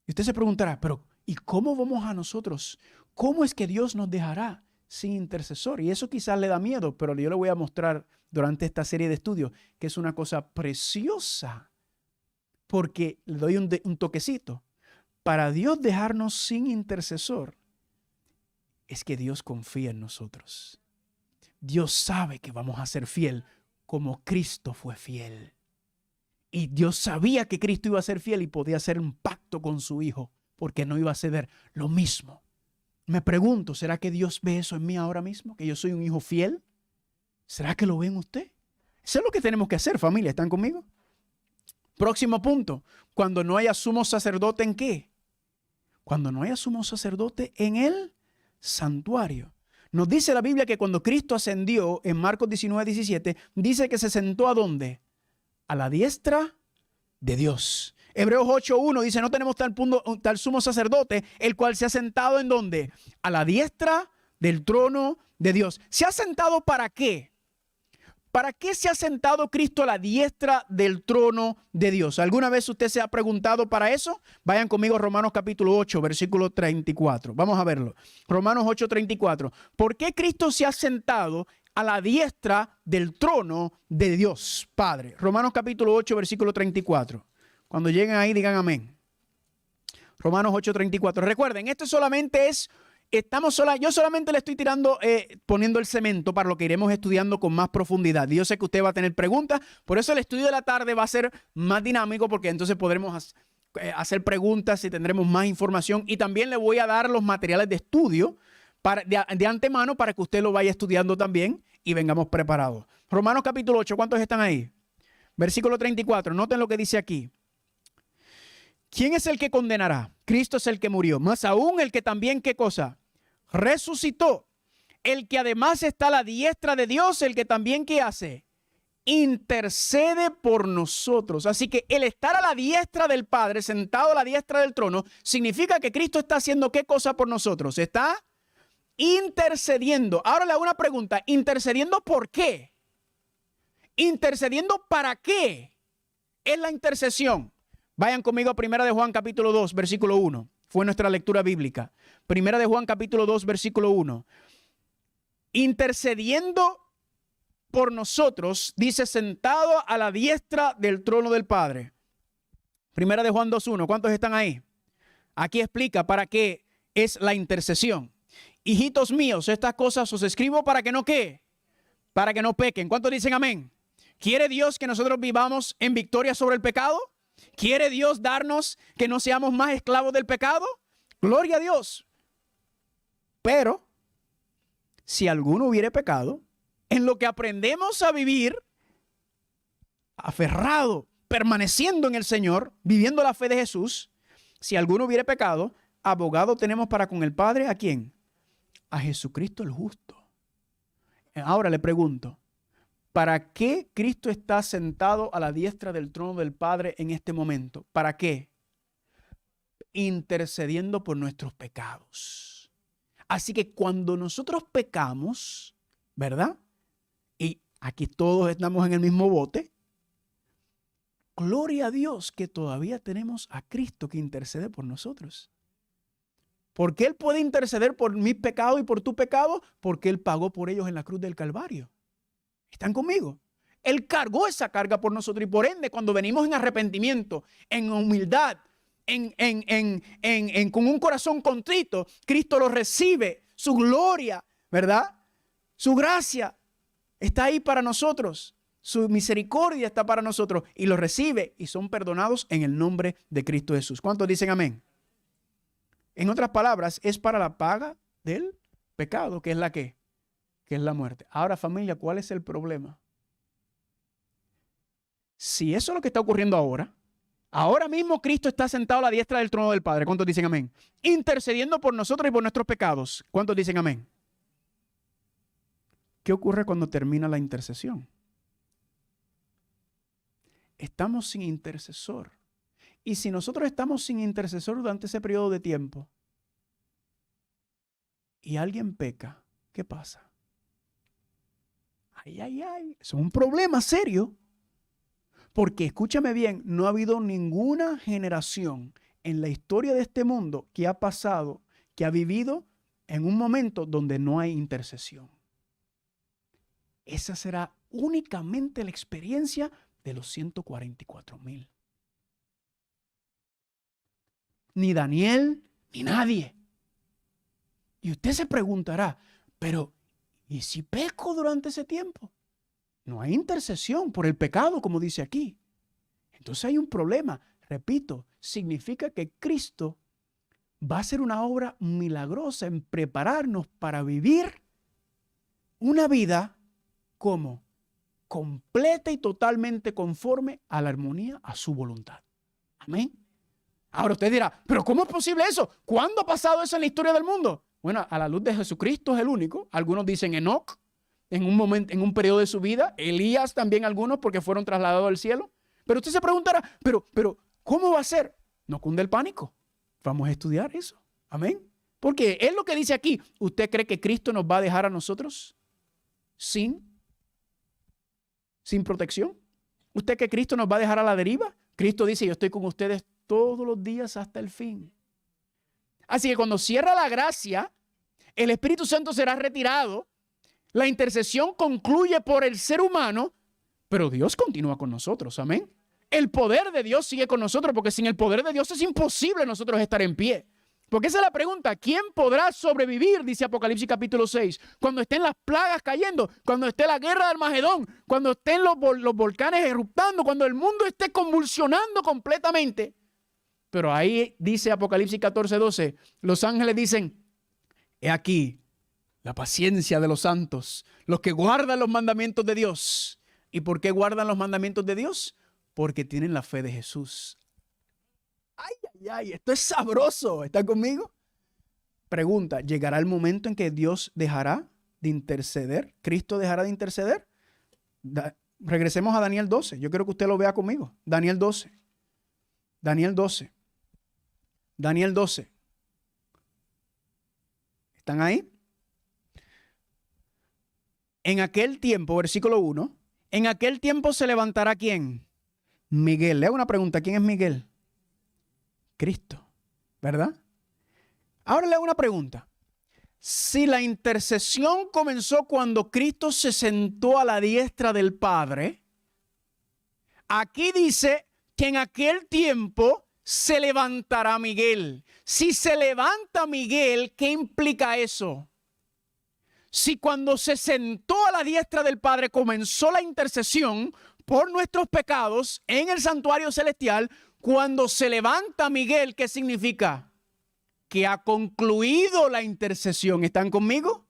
Y usted se preguntará, pero ¿y cómo vamos a nosotros? ¿Cómo es que Dios nos dejará sin intercesor? Y eso quizás le da miedo, pero yo le voy a mostrar durante esta serie de estudios que es una cosa preciosa, porque le doy un toquecito. Para Dios dejarnos sin intercesor, es que Dios confía en nosotros. Dios sabe que vamos a ser fiel como Cristo fue fiel. Y Dios sabía que Cristo iba a ser fiel y podía hacer un pacto con su Hijo, porque no iba a ceder lo mismo. Me pregunto, ¿será que Dios ve eso en mí ahora mismo? ¿Que yo soy un hijo fiel? ¿Será que lo ve en usted? Eso es lo que tenemos que hacer, familia. ¿Están conmigo? Próximo punto. Cuando no haya sumo sacerdote, ¿en qué? Cuando no haya sumo sacerdote en el santuario. Nos dice la Biblia que cuando Cristo ascendió, en Marcos 19:17, dice que se sentó ¿a dónde? A la diestra de Dios. Hebreos 8:1 dice, no tenemos tal sumo sacerdote, el cual se ha sentado ¿en dónde? A la diestra del trono de Dios. ¿Se ha sentado para qué? ¿Para qué se ha sentado Cristo a la diestra del trono de Dios? ¿Alguna vez usted se ha preguntado para eso? Vayan conmigo a Romanos capítulo 8, versículo 34. Vamos a verlo. Romanos 8:34. ¿Por qué Cristo se ha sentado a la diestra del trono de Dios Padre? Romanos capítulo 8, versículo 34. Cuando lleguen ahí, digan amén. Romanos 8:34. Recuerden, esto solamente es... yo solamente le estoy poniendo el cemento para lo que iremos estudiando con más profundidad. Yo sé que usted va a tener preguntas, por eso el estudio de la tarde va a ser más dinámico, porque entonces podremos hacer preguntas y tendremos más información. Y también le voy a dar los materiales de estudio de antemano para que usted lo vaya estudiando también y vengamos preparados. Romanos capítulo 8, ¿cuántos están ahí? Versículo 34, noten lo que dice aquí. ¿Quién es el que condenará? Cristo es el que murió, más aún el que también, ¿qué cosa? Resucitó. El que además está a la diestra de Dios, el que también, ¿qué hace? Intercede por nosotros. Así que el estar a la diestra del Padre, sentado a la diestra del trono, significa que Cristo está haciendo ¿qué cosa por nosotros? Está intercediendo. Ahora le hago una pregunta. ¿Intercediendo por qué? ¿Intercediendo para qué? Es la intercesión. Vayan conmigo a 1 de Juan capítulo 2, versículo 1. Fue nuestra lectura bíblica. 1 de Juan capítulo 2, versículo 1. Intercediendo por nosotros, dice, sentado a la diestra del trono del Padre. 1 de Juan 2, 1. ¿Cuántos están ahí? Aquí explica para qué es la intercesión. Hijitos míos, estas cosas os escribo para que no ¿qué? Para que no pequen. ¿Cuántos dicen amén? ¿Quiere Dios que nosotros vivamos en victoria sobre el pecado? ¿Quiere Dios darnos que no seamos más esclavos del pecado? Gloria a Dios. Pero si alguno hubiere pecado, en lo que aprendemos a vivir aferrado, permaneciendo en el Señor, viviendo la fe de Jesús, si alguno hubiere pecado, abogado tenemos para con el Padre, ¿a quién? A Jesucristo el justo. Ahora le pregunto, ¿para qué Cristo está sentado a la diestra del trono del Padre en este momento? ¿Para qué? Intercediendo por nuestros pecados. Así que cuando nosotros pecamos, ¿verdad? Y aquí todos estamos en el mismo bote. Gloria a Dios que todavía tenemos a Cristo que intercede por nosotros. ¿Por qué Él puede interceder por mi pecado y por tu pecado? Porque Él pagó por ellos en la cruz del Calvario. ¿Están conmigo? Él cargó esa carga por nosotros y por ende cuando venimos en arrepentimiento, en humildad, con un corazón contrito, Cristo lo recibe, su gloria, ¿verdad? Su gracia está ahí para nosotros, su misericordia está para nosotros y lo recibe y son perdonados en el nombre de Cristo Jesús. ¿Cuántos dicen amén? En otras palabras, es para la paga del pecado, que es la ¿qué? Que es la muerte. Ahora, familia, ¿cuál es el problema? Si eso es lo que está ocurriendo ahora mismo Cristo está sentado a la diestra del trono del Padre. ¿Cuántos dicen amén? Intercediendo por nosotros y por nuestros pecados. ¿Cuántos dicen amén? ¿Qué ocurre cuando termina la intercesión? Estamos sin intercesor. Y si nosotros estamos sin intercesor durante ese periodo de tiempo y alguien peca, ¿qué pasa? Ay. Es un problema serio. Porque, escúchame bien, no ha habido ninguna generación en la historia de este mundo que ha pasado, que ha vivido en un momento donde no hay intercesión. Esa será únicamente la experiencia de los 144,000. Ni Daniel, ni nadie. Y usted se preguntará, pero ¿y si peco durante ese tiempo? No hay intercesión por el pecado, como dice aquí. Entonces hay un problema. Repito, significa que Cristo va a hacer una obra milagrosa en prepararnos para vivir una vida como completa y totalmente conforme a la armonía, a su voluntad. Amén. Ahora usted dirá, ¿pero cómo es posible eso? ¿Cuándo ha pasado eso en la historia del mundo? Bueno, a la luz de Jesucristo es el único. Algunos dicen Enoc, en un momento, en un periodo de su vida. Elías también algunos porque fueron trasladados al cielo. Pero usted se preguntará, pero, ¿cómo va a ser? No cunde el pánico. Vamos a estudiar eso. Amén. Porque es lo que dice aquí. ¿Usted cree que Cristo nos va a dejar a nosotros sin protección? ¿Usted cree que Cristo nos va a dejar a la deriva? Cristo dice, yo estoy con ustedes todos los días hasta el fin. Así que cuando cierra la gracia, el Espíritu Santo será retirado, la intercesión concluye por el ser humano, pero Dios continúa con nosotros, amén. El poder de Dios sigue con nosotros, porque sin el poder de Dios es imposible nosotros estar en pie. Porque esa es la pregunta, ¿quién podrá sobrevivir? Dice Apocalipsis capítulo 6, cuando estén las plagas cayendo, cuando esté la guerra de Armagedón, cuando estén los volcanes eruptando, cuando el mundo esté convulsionando completamente. Pero ahí dice Apocalipsis 14:12, los ángeles dicen, he aquí la paciencia de los santos, los que guardan los mandamientos de Dios. ¿Y por qué guardan los mandamientos de Dios? Porque tienen la fe de Jesús. Ay, esto es sabroso. ¿Está conmigo? Pregunta, ¿llegará el momento en que Dios dejará de interceder? ¿Cristo dejará de interceder? Regresemos a Daniel 12. Yo quiero que usted lo vea conmigo. Daniel 12. ¿Están ahí? En aquel tiempo, versículo 1, en aquel tiempo se levantará ¿quién? Miguel. Le hago una pregunta, ¿quién es Miguel? Cristo, ¿verdad? Ahora le hago una pregunta. Si la intercesión comenzó cuando Cristo se sentó a la diestra del Padre, aquí dice que en aquel tiempo se levantará Miguel. Si se levanta Miguel, ¿qué implica eso? Si cuando se sentó a la diestra del Padre comenzó la intercesión por nuestros pecados en el santuario celestial, cuando se levanta Miguel, ¿qué significa? Que ha concluido la intercesión. ¿Están conmigo?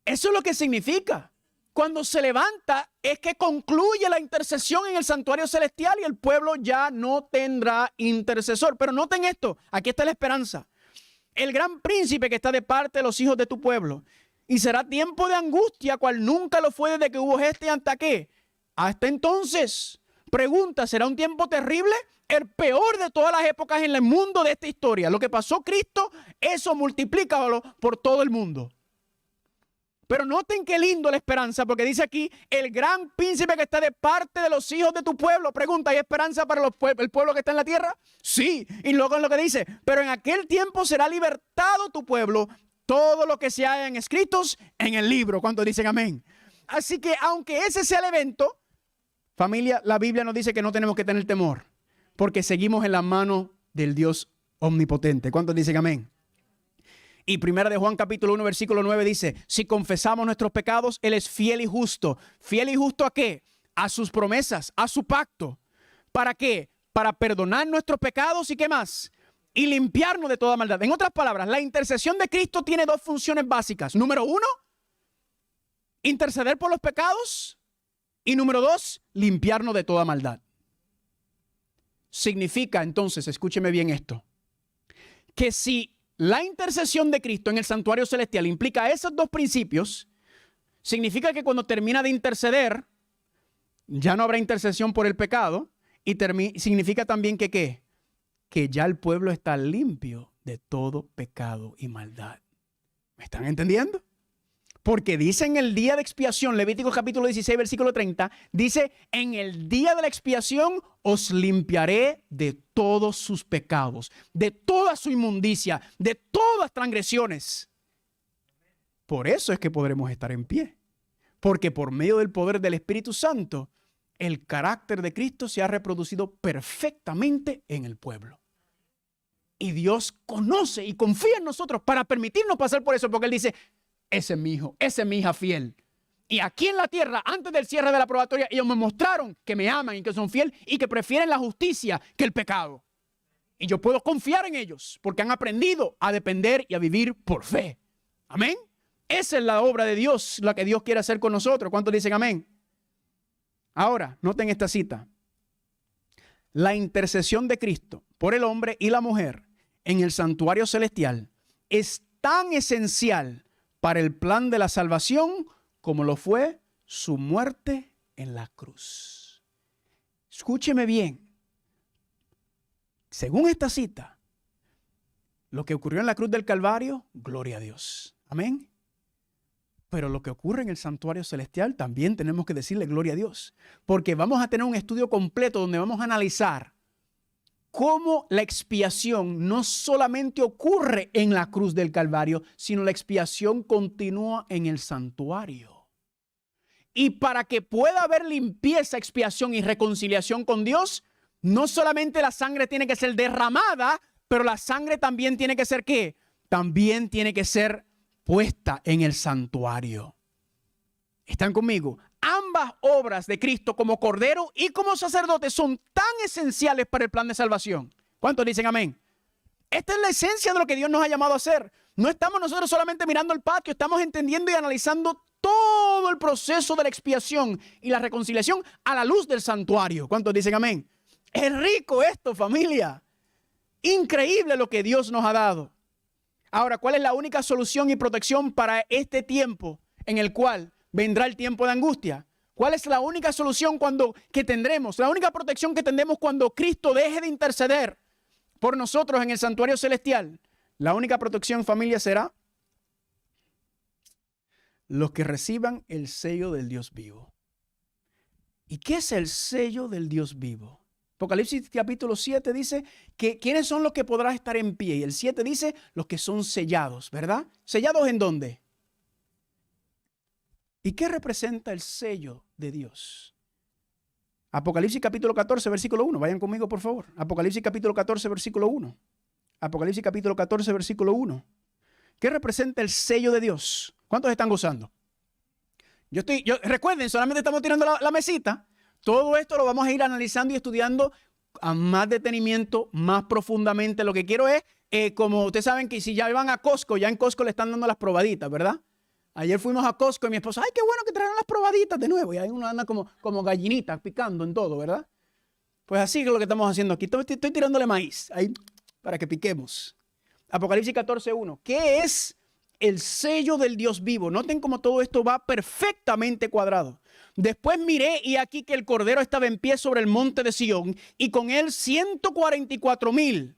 Eso es lo que significa. Cuando se levanta es que concluye la intercesión en el santuario celestial y el pueblo ya no tendrá intercesor. Pero noten esto, aquí está la esperanza. El gran príncipe que está de parte de los hijos de tu pueblo. Y será tiempo de angustia, cual nunca lo fue desde que hubo este hasta qué. Hasta entonces, pregunta, ¿será un tiempo terrible? El peor de todas las épocas en el mundo de esta historia. Lo que pasó Cristo, eso multiplícalo por todo el mundo. Pero noten qué lindo la esperanza, porque dice aquí, el gran príncipe que está de parte de los hijos de tu pueblo. Pregunta, ¿hay esperanza para el pueblo que está en la tierra? Sí. Y luego es lo que dice, pero en aquel tiempo será libertado tu pueblo, todo lo que se hayan escritos en el libro. ¿Cuántos dicen amén? Así que aunque ese sea el evento, familia, la Biblia nos dice que no tenemos que tener temor, porque seguimos en la mano del Dios omnipotente. ¿Cuántos dicen amén? Y primera de Juan capítulo 1 versículo 9 dice, si confesamos nuestros pecados, Él es fiel y justo. ¿Fiel y justo a qué? A sus promesas, a su pacto. ¿Para qué? Para perdonar nuestros pecados y ¿qué más? Y limpiarnos de toda maldad. En otras palabras, la intercesión de Cristo tiene dos funciones básicas. Número uno, interceder por los pecados. Y número dos, limpiarnos de toda maldad. Significa entonces, escúcheme bien esto, que si la intercesión de Cristo en el santuario celestial implica esos dos principios, significa que cuando termina de interceder, ya no habrá intercesión por el pecado, y significa también que ¿qué? Que ya el pueblo está limpio de todo pecado y maldad. ¿Me están entendiendo? Porque dice en el día de expiación, Levítico capítulo 16, versículo 30, dice, en el día de la expiación os limpiaré de todos sus pecados, de toda su inmundicia, de todas transgresiones. Por eso es que podremos estar en pie. Porque por medio del poder del Espíritu Santo, el carácter de Cristo se ha reproducido perfectamente en el pueblo. Y Dios conoce y confía en nosotros para permitirnos pasar por eso, porque Él dice, ese es mi hijo, esa es mi hija fiel. Y aquí en la tierra, antes del cierre de la probatoria, ellos me mostraron que me aman y que son fieles y que prefieren la justicia que el pecado. Y yo puedo confiar en ellos porque han aprendido a depender y a vivir por fe. Amén. Esa es la obra de Dios, la que Dios quiere hacer con nosotros. ¿Cuántos dicen amén? Ahora, noten esta cita. La intercesión de Cristo por el hombre y la mujer en el santuario celestial es tan esencial para el plan de la salvación como lo fue su muerte en la cruz. Escúcheme bien. Según esta cita, lo que ocurrió en la cruz del Calvario, gloria a Dios. Amén. Pero lo que ocurre en el santuario celestial también tenemos que decirle gloria a Dios. Porque vamos a tener un estudio completo donde vamos a analizar cómo la expiación no solamente ocurre en la cruz del Calvario, sino la expiación continúa en el santuario. Y para que pueda haber limpieza, expiación y reconciliación con Dios, no solamente la sangre tiene que ser derramada, pero la sangre también tiene que ser ¿qué? También tiene que ser puesta en el santuario. ¿Están conmigo? Ambas obras de Cristo como Cordero y como sacerdote son tan esenciales para el plan de salvación. ¿Cuántos dicen amén? Esta es la esencia de lo que Dios nos ha llamado a hacer. No estamos nosotros solamente mirando el patio, estamos entendiendo y analizando todo el proceso de la expiación y la reconciliación a la luz del santuario. ¿Cuántos dicen amén? Es rico esto, familia. Increíble lo que Dios nos ha dado. Ahora, ¿cuál es la única solución y protección para este tiempo en el cual vendrá el tiempo de angustia? ¿Cuál es la única solución que tendremos? La única protección que tendremos cuando Cristo deje de interceder por nosotros en el santuario celestial. La única protección, familia, será los que reciban el sello del Dios vivo. ¿Y qué es el sello del Dios vivo? Apocalipsis capítulo 7 dice que ¿quiénes son los que podrán estar en pie? Y el 7 dice los que son sellados, ¿verdad? ¿Sellados en dónde? ¿Y qué representa el sello de Dios? Apocalipsis capítulo 14, versículo 1. Vayan conmigo, por favor. Apocalipsis capítulo 14, versículo 1. Apocalipsis capítulo 14, versículo 1. ¿Qué representa el sello de Dios? ¿Cuántos están gozando? Recuerden, solamente estamos tirando la mesita. Todo esto lo vamos a ir analizando y estudiando a más detenimiento, más profundamente. Lo que quiero es, como ustedes saben que si ya van a Costco, ya en Costco le están dando las probaditas, ¿verdad? Ayer fuimos a Costco y mi esposa, ay, qué bueno que trajeron las probaditas de nuevo. Y ahí uno anda como gallinita picando en todo, ¿verdad? Pues así es lo que estamos haciendo aquí. Estoy tirándole maíz ahí para que piquemos. Apocalipsis 14:1. ¿Qué es el sello del Dios vivo? Noten cómo todo esto va perfectamente cuadrado. Después miré y aquí que el Cordero estaba en pie sobre el monte de Sión y con él 144,000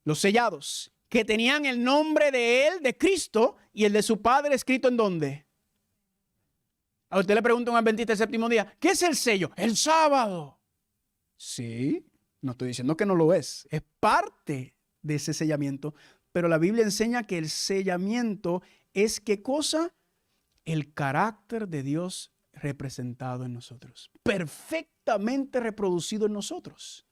los sellados que tenían el nombre de él, de Cristo, y el de su Padre escrito ¿en dónde? A usted le pregunta a un adventista el séptimo día, ¿qué es el sello? El sábado. Sí, no estoy diciendo que no lo es parte de ese sellamiento, pero la Biblia enseña que el sellamiento es ¿qué cosa? El carácter de Dios representado en nosotros, perfectamente reproducido en nosotros.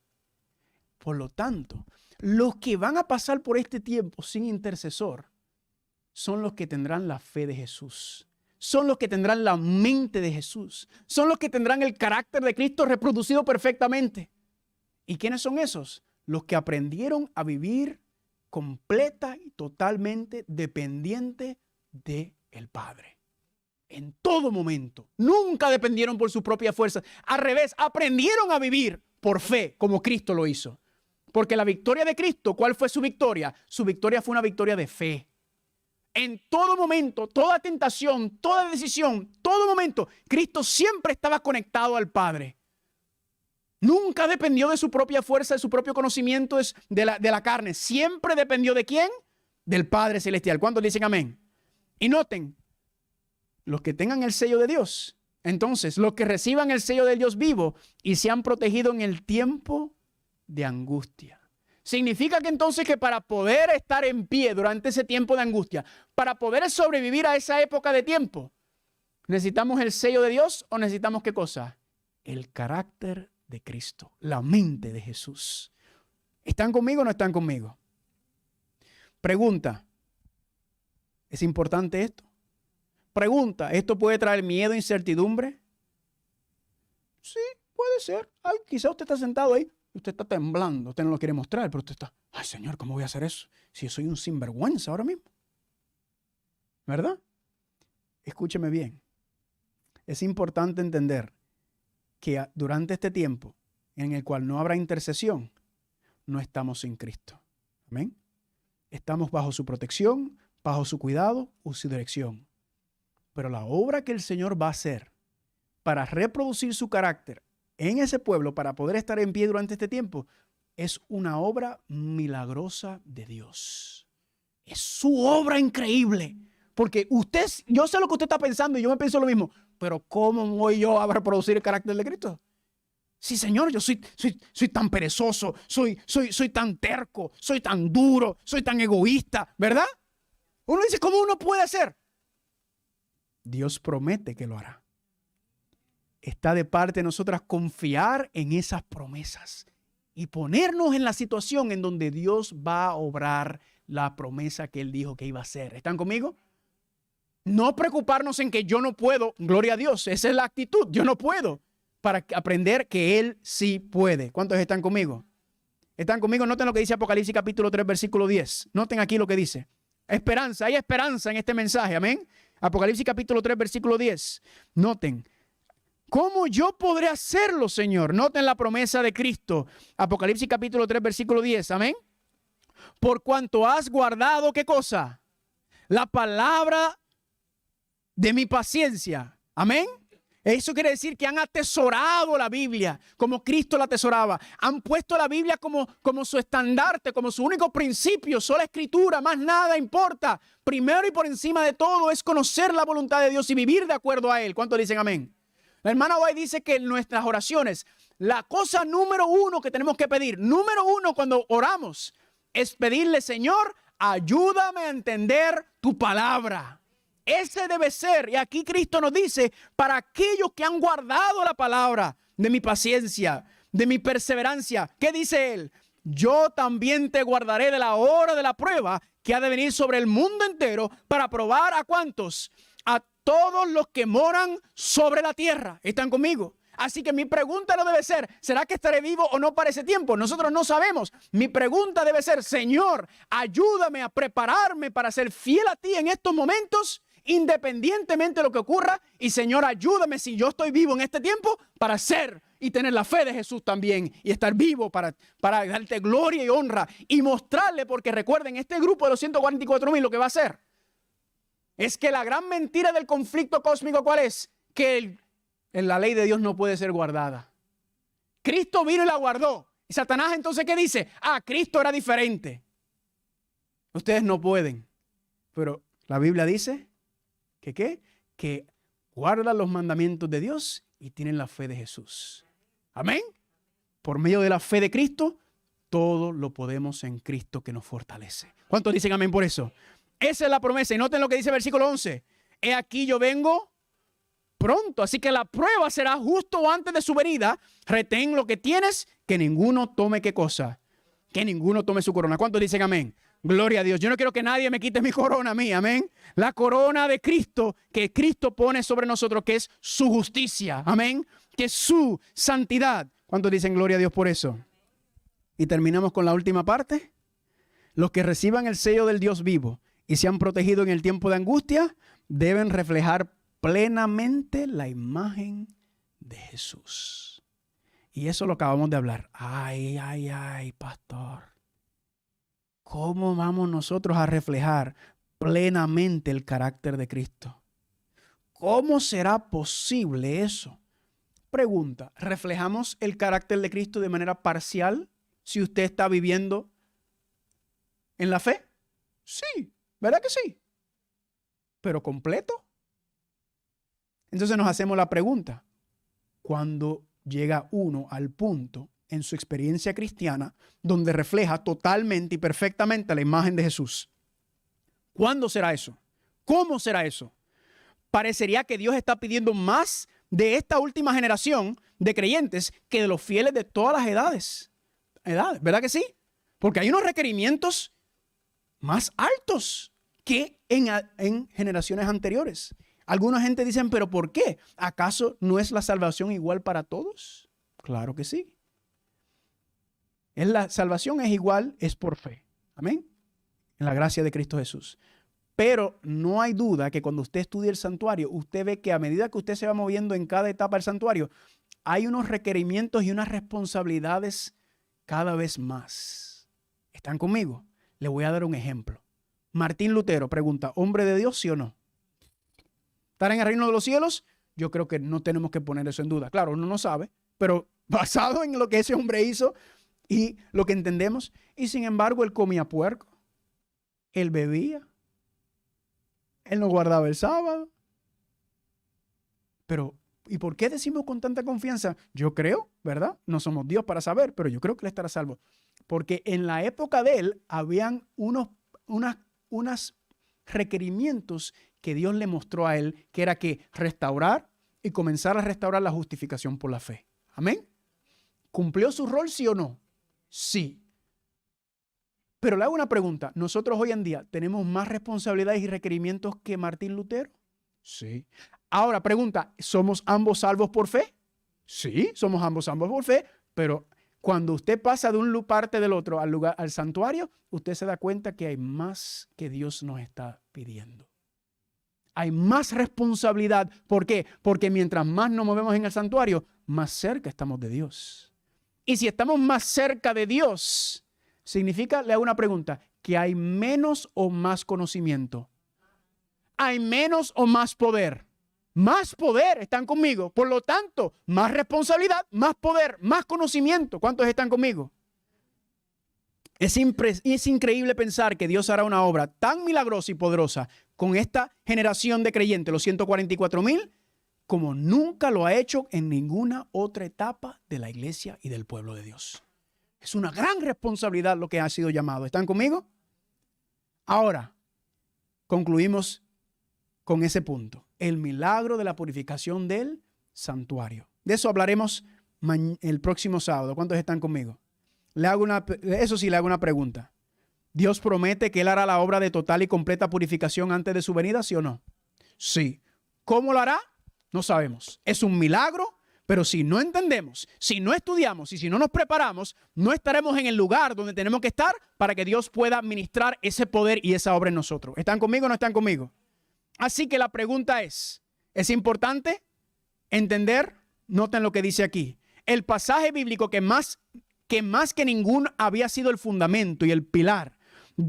Por lo tanto, los que van a pasar por este tiempo sin intercesor son los que tendrán la fe de Jesús, son los que tendrán la mente de Jesús, son los que tendrán el carácter de Cristo reproducido perfectamente. ¿Y quiénes son esos? Los que aprendieron a vivir completa y totalmente dependiente del Padre. En todo momento. Nunca dependieron por su propia fuerza. Al revés, aprendieron a vivir por fe, como Cristo lo hizo. Porque la victoria de Cristo, ¿cuál fue su victoria? Su victoria fue una victoria de fe. En todo momento, toda tentación, toda decisión, todo momento, Cristo siempre estaba conectado al Padre. Nunca dependió de su propia fuerza, de su propio conocimiento de la carne. Siempre dependió ¿de quién? Del Padre Celestial. ¿Cuántos dicen amén? Y noten, los que tengan el sello de Dios, entonces los que reciban el sello del Dios vivo y se han protegido en el tiempo de angustia. Significa que entonces que para poder estar en pie durante ese tiempo de angustia, para poder sobrevivir a esa época de tiempo, ¿necesitamos el sello de Dios o necesitamos qué cosa? El carácter de Cristo, la mente de Jesús. ¿Están conmigo o no están conmigo? Pregunta, ¿es importante esto? Pregunta, ¿esto puede traer miedo e incertidumbre? Sí, puede ser. Ay, quizá usted está sentado ahí, usted está temblando, usted no lo quiere mostrar, pero usted está, ay Señor, ¿cómo voy a hacer eso? Si yo soy un sinvergüenza ahora mismo. ¿Verdad? Escúcheme bien. Es importante entender que durante este tiempo en el cual no habrá intercesión, no estamos sin Cristo. Amén. Estamos bajo su protección, bajo su cuidado o su dirección. Pero la obra que el Señor va a hacer para reproducir su carácter en ese pueblo, para poder estar en pie durante este tiempo, es una obra milagrosa de Dios. Es su obra increíble. Porque yo sé lo que usted está pensando y yo me pienso lo mismo. Pero ¿cómo voy yo a reproducir el carácter de Cristo? Sí, Señor, yo soy tan perezoso, soy tan terco, soy tan duro, soy tan egoísta, ¿verdad? Uno dice, ¿cómo uno puede hacer? Dios promete que lo hará. Está de parte de nosotras confiar en esas promesas y ponernos en la situación en donde Dios va a obrar la promesa que Él dijo que iba a hacer. ¿Están conmigo? No preocuparnos en que yo no puedo. Gloria a Dios, esa es la actitud. Yo no puedo. Para aprender que Él sí puede. ¿Cuántos están conmigo? ¿Están conmigo? Noten lo que dice Apocalipsis capítulo 3, versículo 10. Noten aquí lo que dice. Esperanza, hay esperanza en este mensaje. Amén. Apocalipsis capítulo 3, versículo 10. Noten. ¿Cómo yo podré hacerlo, Señor? Noten la promesa de Cristo. Apocalipsis capítulo 3, versículo 10. Amén. Por cuanto has guardado, ¿qué cosa? La palabra de mi paciencia. Amén. Eso quiere decir que han atesorado la Biblia como Cristo la atesoraba. Han puesto la Biblia como su estandarte, como su único principio, sola escritura, más nada importa. Primero y por encima de todo es conocer la voluntad de Dios y vivir de acuerdo a Él. ¿Cuántos dicen amén? La hermana White dice que en nuestras oraciones, la cosa número uno que tenemos que pedir, número uno cuando oramos, es pedirle, Señor, ayúdame a entender tu palabra. Ese debe ser, y aquí Cristo nos dice, para aquellos que han guardado la palabra de mi paciencia, de mi perseverancia. ¿Qué dice Él? Yo también te guardaré de la hora de la prueba que ha de venir sobre el mundo entero para probar a ¿cuántos? A todos los que moran sobre la tierra. ¿Están conmigo? Así que mi pregunta no debe ser, ¿será que estaré vivo o no para ese tiempo? Nosotros no sabemos. Mi pregunta debe ser, Señor, ayúdame a prepararme para ser fiel a ti en estos momentos independientemente de lo que ocurra. Y Señor, ayúdame si yo estoy vivo en este tiempo para ser y tener la fe de Jesús también y estar vivo para darte gloria y honra y mostrarle, porque recuerden, este grupo de los 144,000 lo que va a hacer es que la gran mentira del conflicto cósmico, ¿cuál es? Que la ley de Dios no puede ser guardada. Cristo vino y la guardó. Y Satanás entonces, ¿qué dice? Cristo era diferente. Ustedes no pueden. Pero la Biblia dice que ¿qué? Que guardan los mandamientos de Dios y tienen la fe de Jesús. Amén. Por medio de la fe de Cristo, todo lo podemos en Cristo que nos fortalece. ¿Cuántos dicen amén por eso? Esa es la promesa. Y noten lo que dice el versículo 11. He aquí yo vengo pronto. Así que la prueba será justo antes de su venida. Retén lo que tienes, que ninguno tome ¿qué cosa? Que ninguno tome su corona. ¿Cuántos dicen amén? Gloria a Dios. Yo no quiero que nadie me quite mi corona a mí. Amén. La corona de Cristo que Cristo pone sobre nosotros, que es su justicia. Amén. Que es su santidad. ¿Cuántos dicen gloria a Dios por eso? Y terminamos con la última parte. Los que reciban el sello del Dios vivo y se han protegido en el tiempo de angustia, deben reflejar plenamente la imagen de Jesús. Y eso lo acabamos de hablar. Ay, pastor. ¿Cómo vamos nosotros a reflejar plenamente el carácter de Cristo? ¿Cómo será posible eso? Pregunta, ¿reflejamos el carácter de Cristo de manera parcial si usted está viviendo en la fe? Sí, ¿verdad que sí? ¿Pero completo? Entonces nos hacemos la pregunta, ¿cuándo llega uno al punto en su experiencia cristiana donde refleja totalmente y perfectamente la imagen de Jesús? ¿Cuándo será eso? ¿Cómo será eso? Parecería que Dios está pidiendo más de esta última generación de creyentes que de los fieles de todas las edades. ¿Verdad que sí? Porque hay unos requerimientos más altos que en generaciones anteriores. Alguna gente dicen, ¿pero por qué? ¿Acaso no es la salvación igual para todos? Claro que sí. La salvación es igual, es por fe. Amén. En la gracia de Cristo Jesús. Pero no hay duda que cuando usted estudia el santuario, usted ve que a medida que usted se va moviendo en cada etapa del santuario, hay unos requerimientos y unas responsabilidades cada vez más. ¿Están conmigo? Le voy a dar un ejemplo. Martín Lutero pregunta, ¿hombre de Dios, sí o no? ¿Estar en el reino de los cielos? Yo creo que no tenemos que poner eso en duda. Claro, uno no sabe, pero basado en lo que ese hombre hizo y lo que entendemos, y sin embargo él comía puerco, él bebía, él no guardaba el sábado. Pero, ¿y por qué decimos con tanta confianza? Yo creo, ¿verdad? No somos Dios para saber, pero yo creo que él estará salvo. Porque en la época de él habían unos requerimientos que Dios le mostró a él, que era que restaurar y comenzar a restaurar la justificación por la fe. Amén. ¿Cumplió su rol, sí o no? Sí. Pero le hago una pregunta. ¿Nosotros hoy en día tenemos más responsabilidades y requerimientos que Martín Lutero? Sí. Ahora, pregunta, ¿somos ambos salvos por fe? Sí, somos ambos salvos por fe, pero cuando usted pasa de un parte del otro al santuario, usted se da cuenta que hay más que Dios nos está pidiendo. Hay más responsabilidad. ¿Por qué? Porque mientras más nos movemos en el santuario, más cerca estamos de Dios. Y si estamos más cerca de Dios, significa, le hago una pregunta, que hay menos o más conocimiento. Hay menos o más poder. Más poder, ¿están conmigo? Por lo tanto, más responsabilidad, más poder, más conocimiento. ¿Cuántos están conmigo? Es increíble pensar que Dios hará una obra tan milagrosa y poderosa con esta generación de creyentes, los 144,000, como nunca lo ha hecho en ninguna otra etapa de la iglesia y del pueblo de Dios. Es una gran responsabilidad lo que ha sido llamado. ¿Están conmigo? Ahora, concluimos con ese punto. El milagro de la purificación del santuario. De eso hablaremos el próximo sábado. ¿Cuántos están conmigo? Le hago una pregunta. ¿Dios promete que Él hará la obra de total y completa purificación antes de su venida, sí o no? Sí. ¿Cómo lo hará? No sabemos. Es un milagro, pero si no entendemos, si no estudiamos y si no nos preparamos, no estaremos en el lugar donde tenemos que estar para que Dios pueda ministrar ese poder y esa obra en nosotros. ¿Están conmigo o no están conmigo? Así que la pregunta ¿es importante entender? Noten lo que dice aquí. El pasaje bíblico que más que ningún había sido el fundamento y el pilar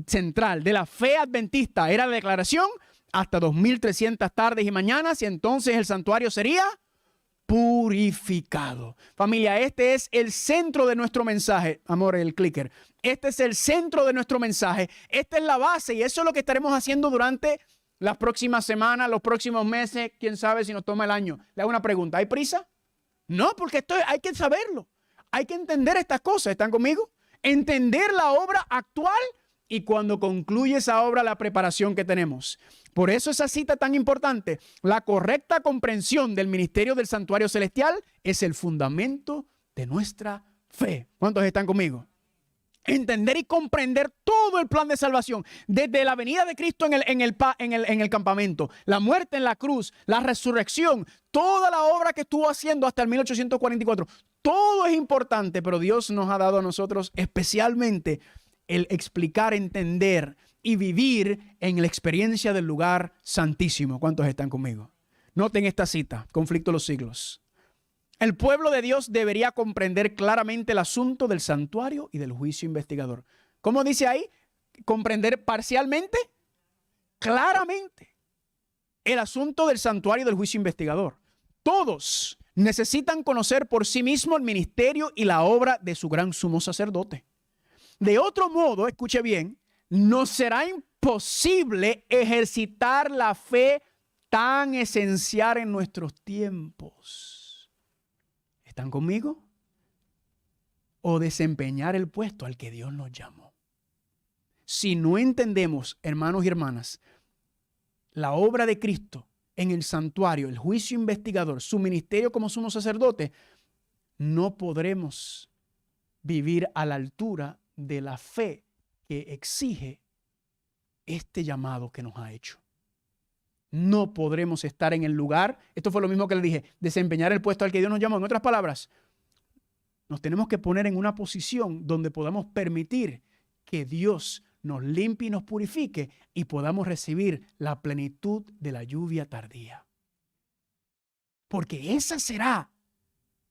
central de la fe adventista era la declaración: hasta 2300 tardes y mañanas, y entonces el santuario sería purificado. Familia, este es el centro de nuestro mensaje. Amor, el clicker. Este es el centro de nuestro mensaje. Esta es la base, y eso es lo que estaremos haciendo durante las próximas semanas, los próximos meses. Quién sabe si nos toma el año. Le hago una pregunta: ¿hay prisa? No, porque hay que saberlo. Hay que entender estas cosas. ¿Están conmigo? Entender la obra actual y cuando concluye esa obra, la preparación que tenemos. Por eso esa cita tan importante. La correcta comprensión del ministerio del santuario celestial es el fundamento de nuestra fe. ¿Cuántos están conmigo? Entender y comprender todo el plan de salvación, desde la venida de Cristo en el campamento, la muerte en la cruz, la resurrección, toda la obra que estuvo haciendo hasta el 1844. Todo es importante, pero Dios nos ha dado a nosotros especialmente el explicar, entender y vivir en la experiencia del lugar santísimo. ¿Cuántos están conmigo? Noten esta cita, Conflicto de los Siglos. El pueblo de Dios debería comprender claramente el asunto del santuario y del juicio investigador. ¿Cómo dice ahí? ¿Comprender parcialmente? Claramente. El asunto del santuario y del juicio investigador. Todos necesitan conocer por sí mismos el ministerio y la obra de su gran sumo sacerdote. De otro modo, escuche bien, nos será imposible ejercitar la fe tan esencial en nuestros tiempos. ¿Están conmigo? O desempeñar el puesto al que Dios nos llamó. Si no entendemos, hermanos y hermanas, la obra de Cristo en el santuario, el juicio investigador, su ministerio como sumo sacerdote, no podremos vivir a la altura de la fe que exige este llamado que nos ha hecho. No podremos estar en el lugar, esto fue lo mismo que le dije, desempeñar el puesto al que Dios nos llamó. En otras palabras, nos tenemos que poner en una posición donde podamos permitir que Dios nos limpie y nos purifique y podamos recibir la plenitud de la lluvia tardía. Porque esa será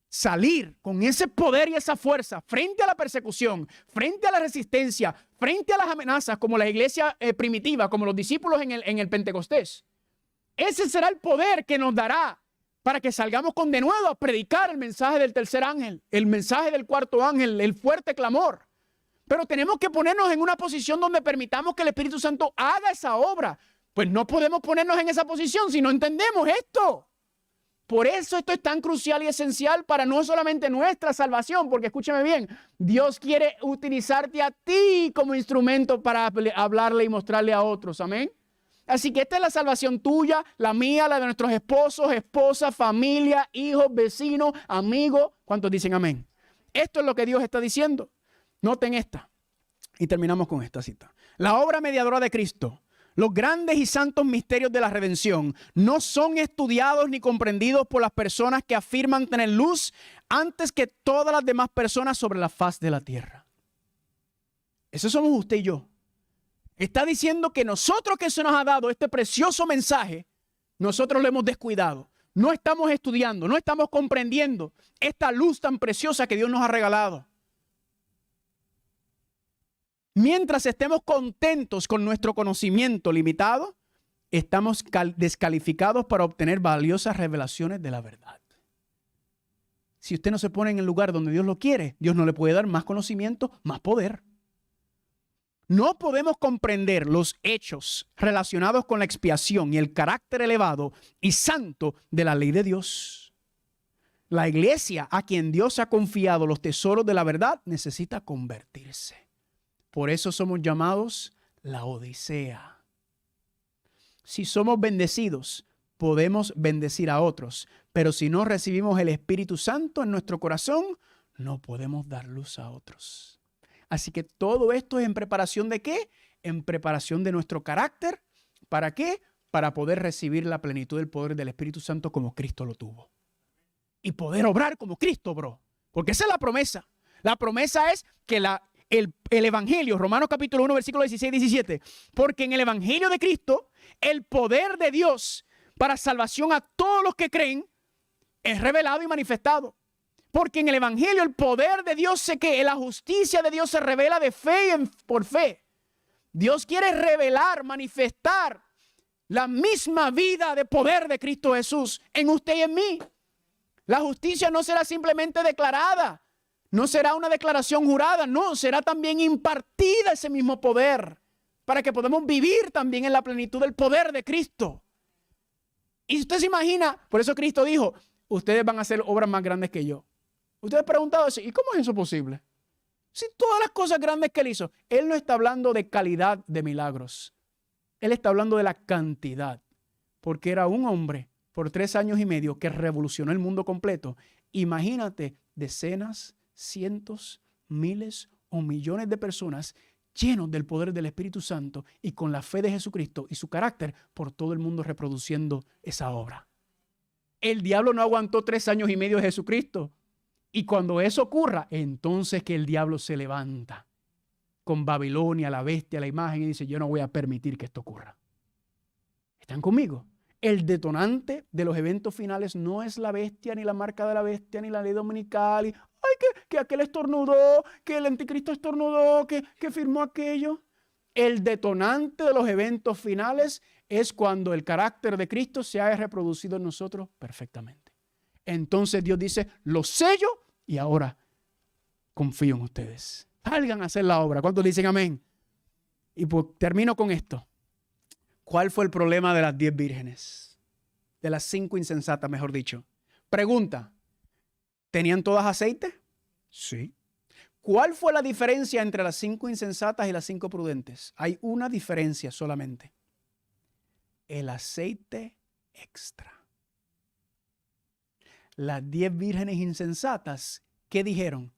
salir con ese poder y esa fuerza frente a la persecución, frente a la resistencia, frente a las amenazas, como la iglesia primitiva, como los discípulos en el Pentecostés. Ese será el poder que nos dará para que salgamos con de nuevo a predicar el mensaje del tercer ángel, el mensaje del cuarto ángel, el fuerte clamor. Pero tenemos que ponernos en una posición donde permitamos que el Espíritu Santo haga esa obra. Pues no podemos ponernos en esa posición si no entendemos esto. Por eso esto es tan crucial y esencial para no solamente nuestra salvación, porque escúchame bien, Dios quiere utilizarte a ti como instrumento para hablarle y mostrarle a otros. Amén. Así que esta es la salvación tuya, la mía, la de nuestros esposos, esposas, familia, hijos, vecinos, amigos. ¿Cuántos dicen amén? Esto es lo que Dios está diciendo. Noten esta. Y terminamos con esta cita. La obra mediadora de Cristo, los grandes y santos misterios de la redención, no son estudiados ni comprendidos por las personas que afirman tener luz antes que todas las demás personas sobre la faz de la tierra. Eso somos usted y yo. Está diciendo que nosotros, que se nos ha dado este precioso mensaje, nosotros lo hemos descuidado. No estamos estudiando, no estamos comprendiendo esta luz tan preciosa que Dios nos ha regalado. Mientras estemos contentos con nuestro conocimiento limitado, estamos descalificados para obtener valiosas revelaciones de la verdad. Si usted no se pone en el lugar donde Dios lo quiere, Dios no le puede dar más conocimiento, más poder. No podemos comprender los hechos relacionados con la expiación y el carácter elevado y santo de la ley de Dios. La iglesia a quien Dios ha confiado los tesoros de la verdad necesita convertirse. Por eso somos llamados la Odisea. Si somos bendecidos, podemos bendecir a otros, pero si no recibimos el Espíritu Santo en nuestro corazón, no podemos dar luz a otros. Así que todo esto es en preparación ¿de qué? En preparación de nuestro carácter. ¿Para qué? Para poder recibir la plenitud del poder del Espíritu Santo como Cristo lo tuvo. Y poder obrar como Cristo obró. Porque esa es la promesa. La promesa es que el evangelio, Romanos capítulo 1, versículo 16 y 17, porque en el evangelio de Cristo, el poder de Dios para salvación a todos los que creen es revelado y manifestado. Porque en el evangelio el poder de Dios la justicia de Dios se revela de fe por fe. Dios quiere revelar, manifestar la misma vida de poder de Cristo Jesús en usted y en mí. La justicia no será simplemente declarada, no será una declaración jurada, no, será también impartida ese mismo poder para que podamos vivir también en la plenitud del poder de Cristo. Y usted se imagina, por eso Cristo dijo, ustedes van a hacer obras más grandes que yo. Ustedes han preguntado eso, ¿y cómo es eso posible? Si todas las cosas grandes que él hizo, él no está hablando de calidad de milagros. Él está hablando de la cantidad, porque era un hombre por 3 años y medio que revolucionó el mundo completo. Imagínate decenas, cientos, miles o millones de personas llenos del poder del Espíritu Santo y con la fe de Jesucristo y su carácter por todo el mundo reproduciendo esa obra. El diablo no aguantó 3 años y medio de Jesucristo. Y cuando eso ocurra, entonces que el diablo se levanta con Babilonia, la bestia, la imagen, y dice, yo no voy a permitir que esto ocurra. ¿Están conmigo? El detonante de los eventos finales no es la bestia, ni la marca de la bestia, ni la ley dominical. Que aquel estornudó, que el anticristo estornudó, que firmó aquello. El detonante de los eventos finales es cuando el carácter de Cristo se haya reproducido en nosotros perfectamente. Entonces Dios dice, lo sello y ahora confío en ustedes. Salgan a hacer la obra. ¿Cuántos dicen amén? Y pues termino con esto. ¿Cuál fue el problema de las 10 vírgenes? De las 5 insensatas, mejor dicho. Pregunta, ¿tenían todas aceite? Sí. ¿Cuál fue la diferencia entre las 5 insensatas y las 5 prudentes? Hay una diferencia solamente. El aceite extra. Las 10 vírgenes insensatas, ¿qué dijeron?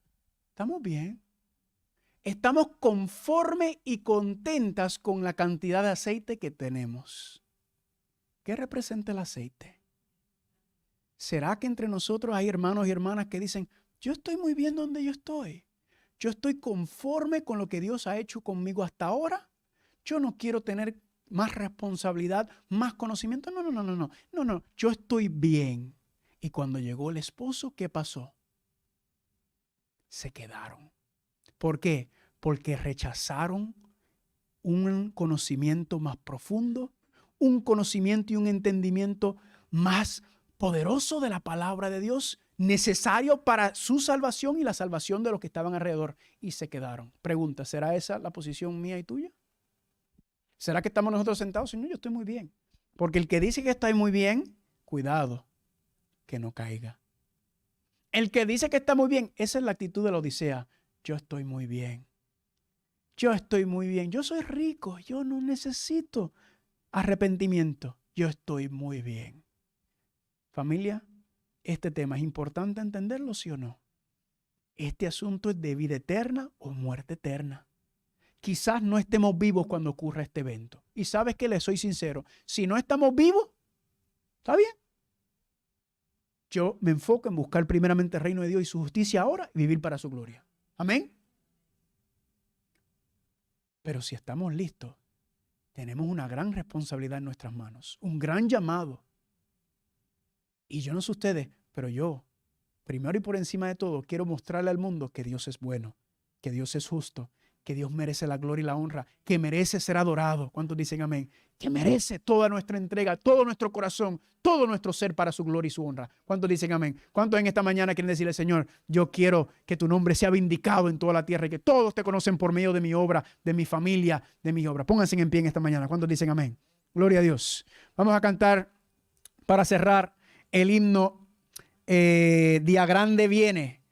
Estamos bien. Estamos conformes y contentas con la cantidad de aceite que tenemos. ¿Qué representa el aceite? ¿Será que entre nosotros hay hermanos y hermanas que dicen, yo estoy muy bien donde yo estoy? Yo estoy conforme con lo que Dios ha hecho conmigo hasta ahora. Yo no quiero tener más responsabilidad, más conocimiento. No. Yo estoy bien. Y cuando llegó el esposo, ¿qué pasó? Se quedaron. ¿Por qué? Porque rechazaron un conocimiento más profundo, un conocimiento y un entendimiento más poderoso de la palabra de Dios, necesario para su salvación y la salvación de los que estaban alrededor, y se quedaron. Pregunta, ¿será esa la posición mía y tuya? ¿Será que estamos nosotros sentados? No, yo estoy muy bien. Porque el que dice que está muy bien, cuidado, que no caiga. El que dice que está muy bien, esa es la actitud de la Odisea. Yo estoy muy bien. Yo estoy muy bien. Yo soy rico. Yo no necesito arrepentimiento. Yo estoy muy bien. Familia, este tema es importante entenderlo, ¿sí o no? Este asunto es de vida eterna o muerte eterna. Quizás no estemos vivos cuando ocurra este evento. Y sabes que le soy sincero, si no estamos vivos, está bien. Yo me enfoco en buscar primeramente el reino de Dios y su justicia ahora y vivir para su gloria. Amén. Pero si estamos listos, tenemos una gran responsabilidad en nuestras manos, un gran llamado. Y yo no sé ustedes, pero yo, primero y por encima de todo, quiero mostrarle al mundo que Dios es bueno, que Dios es justo, que Dios merece la gloria y la honra, que merece ser adorado. ¿Cuántos dicen amén? Que merece toda nuestra entrega, todo nuestro corazón, todo nuestro ser para su gloria y su honra. ¿Cuántos dicen amén? ¿Cuántos en esta mañana quieren decirle, Señor, yo quiero que tu nombre sea vindicado en toda la tierra y que todos te conocen por medio de mi obra, de mi familia, de mi obra? Pónganse en pie en esta mañana. ¿Cuántos dicen amén? Gloria a Dios. Vamos a cantar para cerrar el himno Día Grande Viene.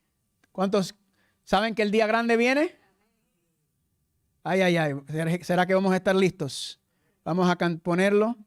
¿Cuántos saben que el día grande viene? Ay. ¿Será que vamos a estar listos? Vamos a ponerlo.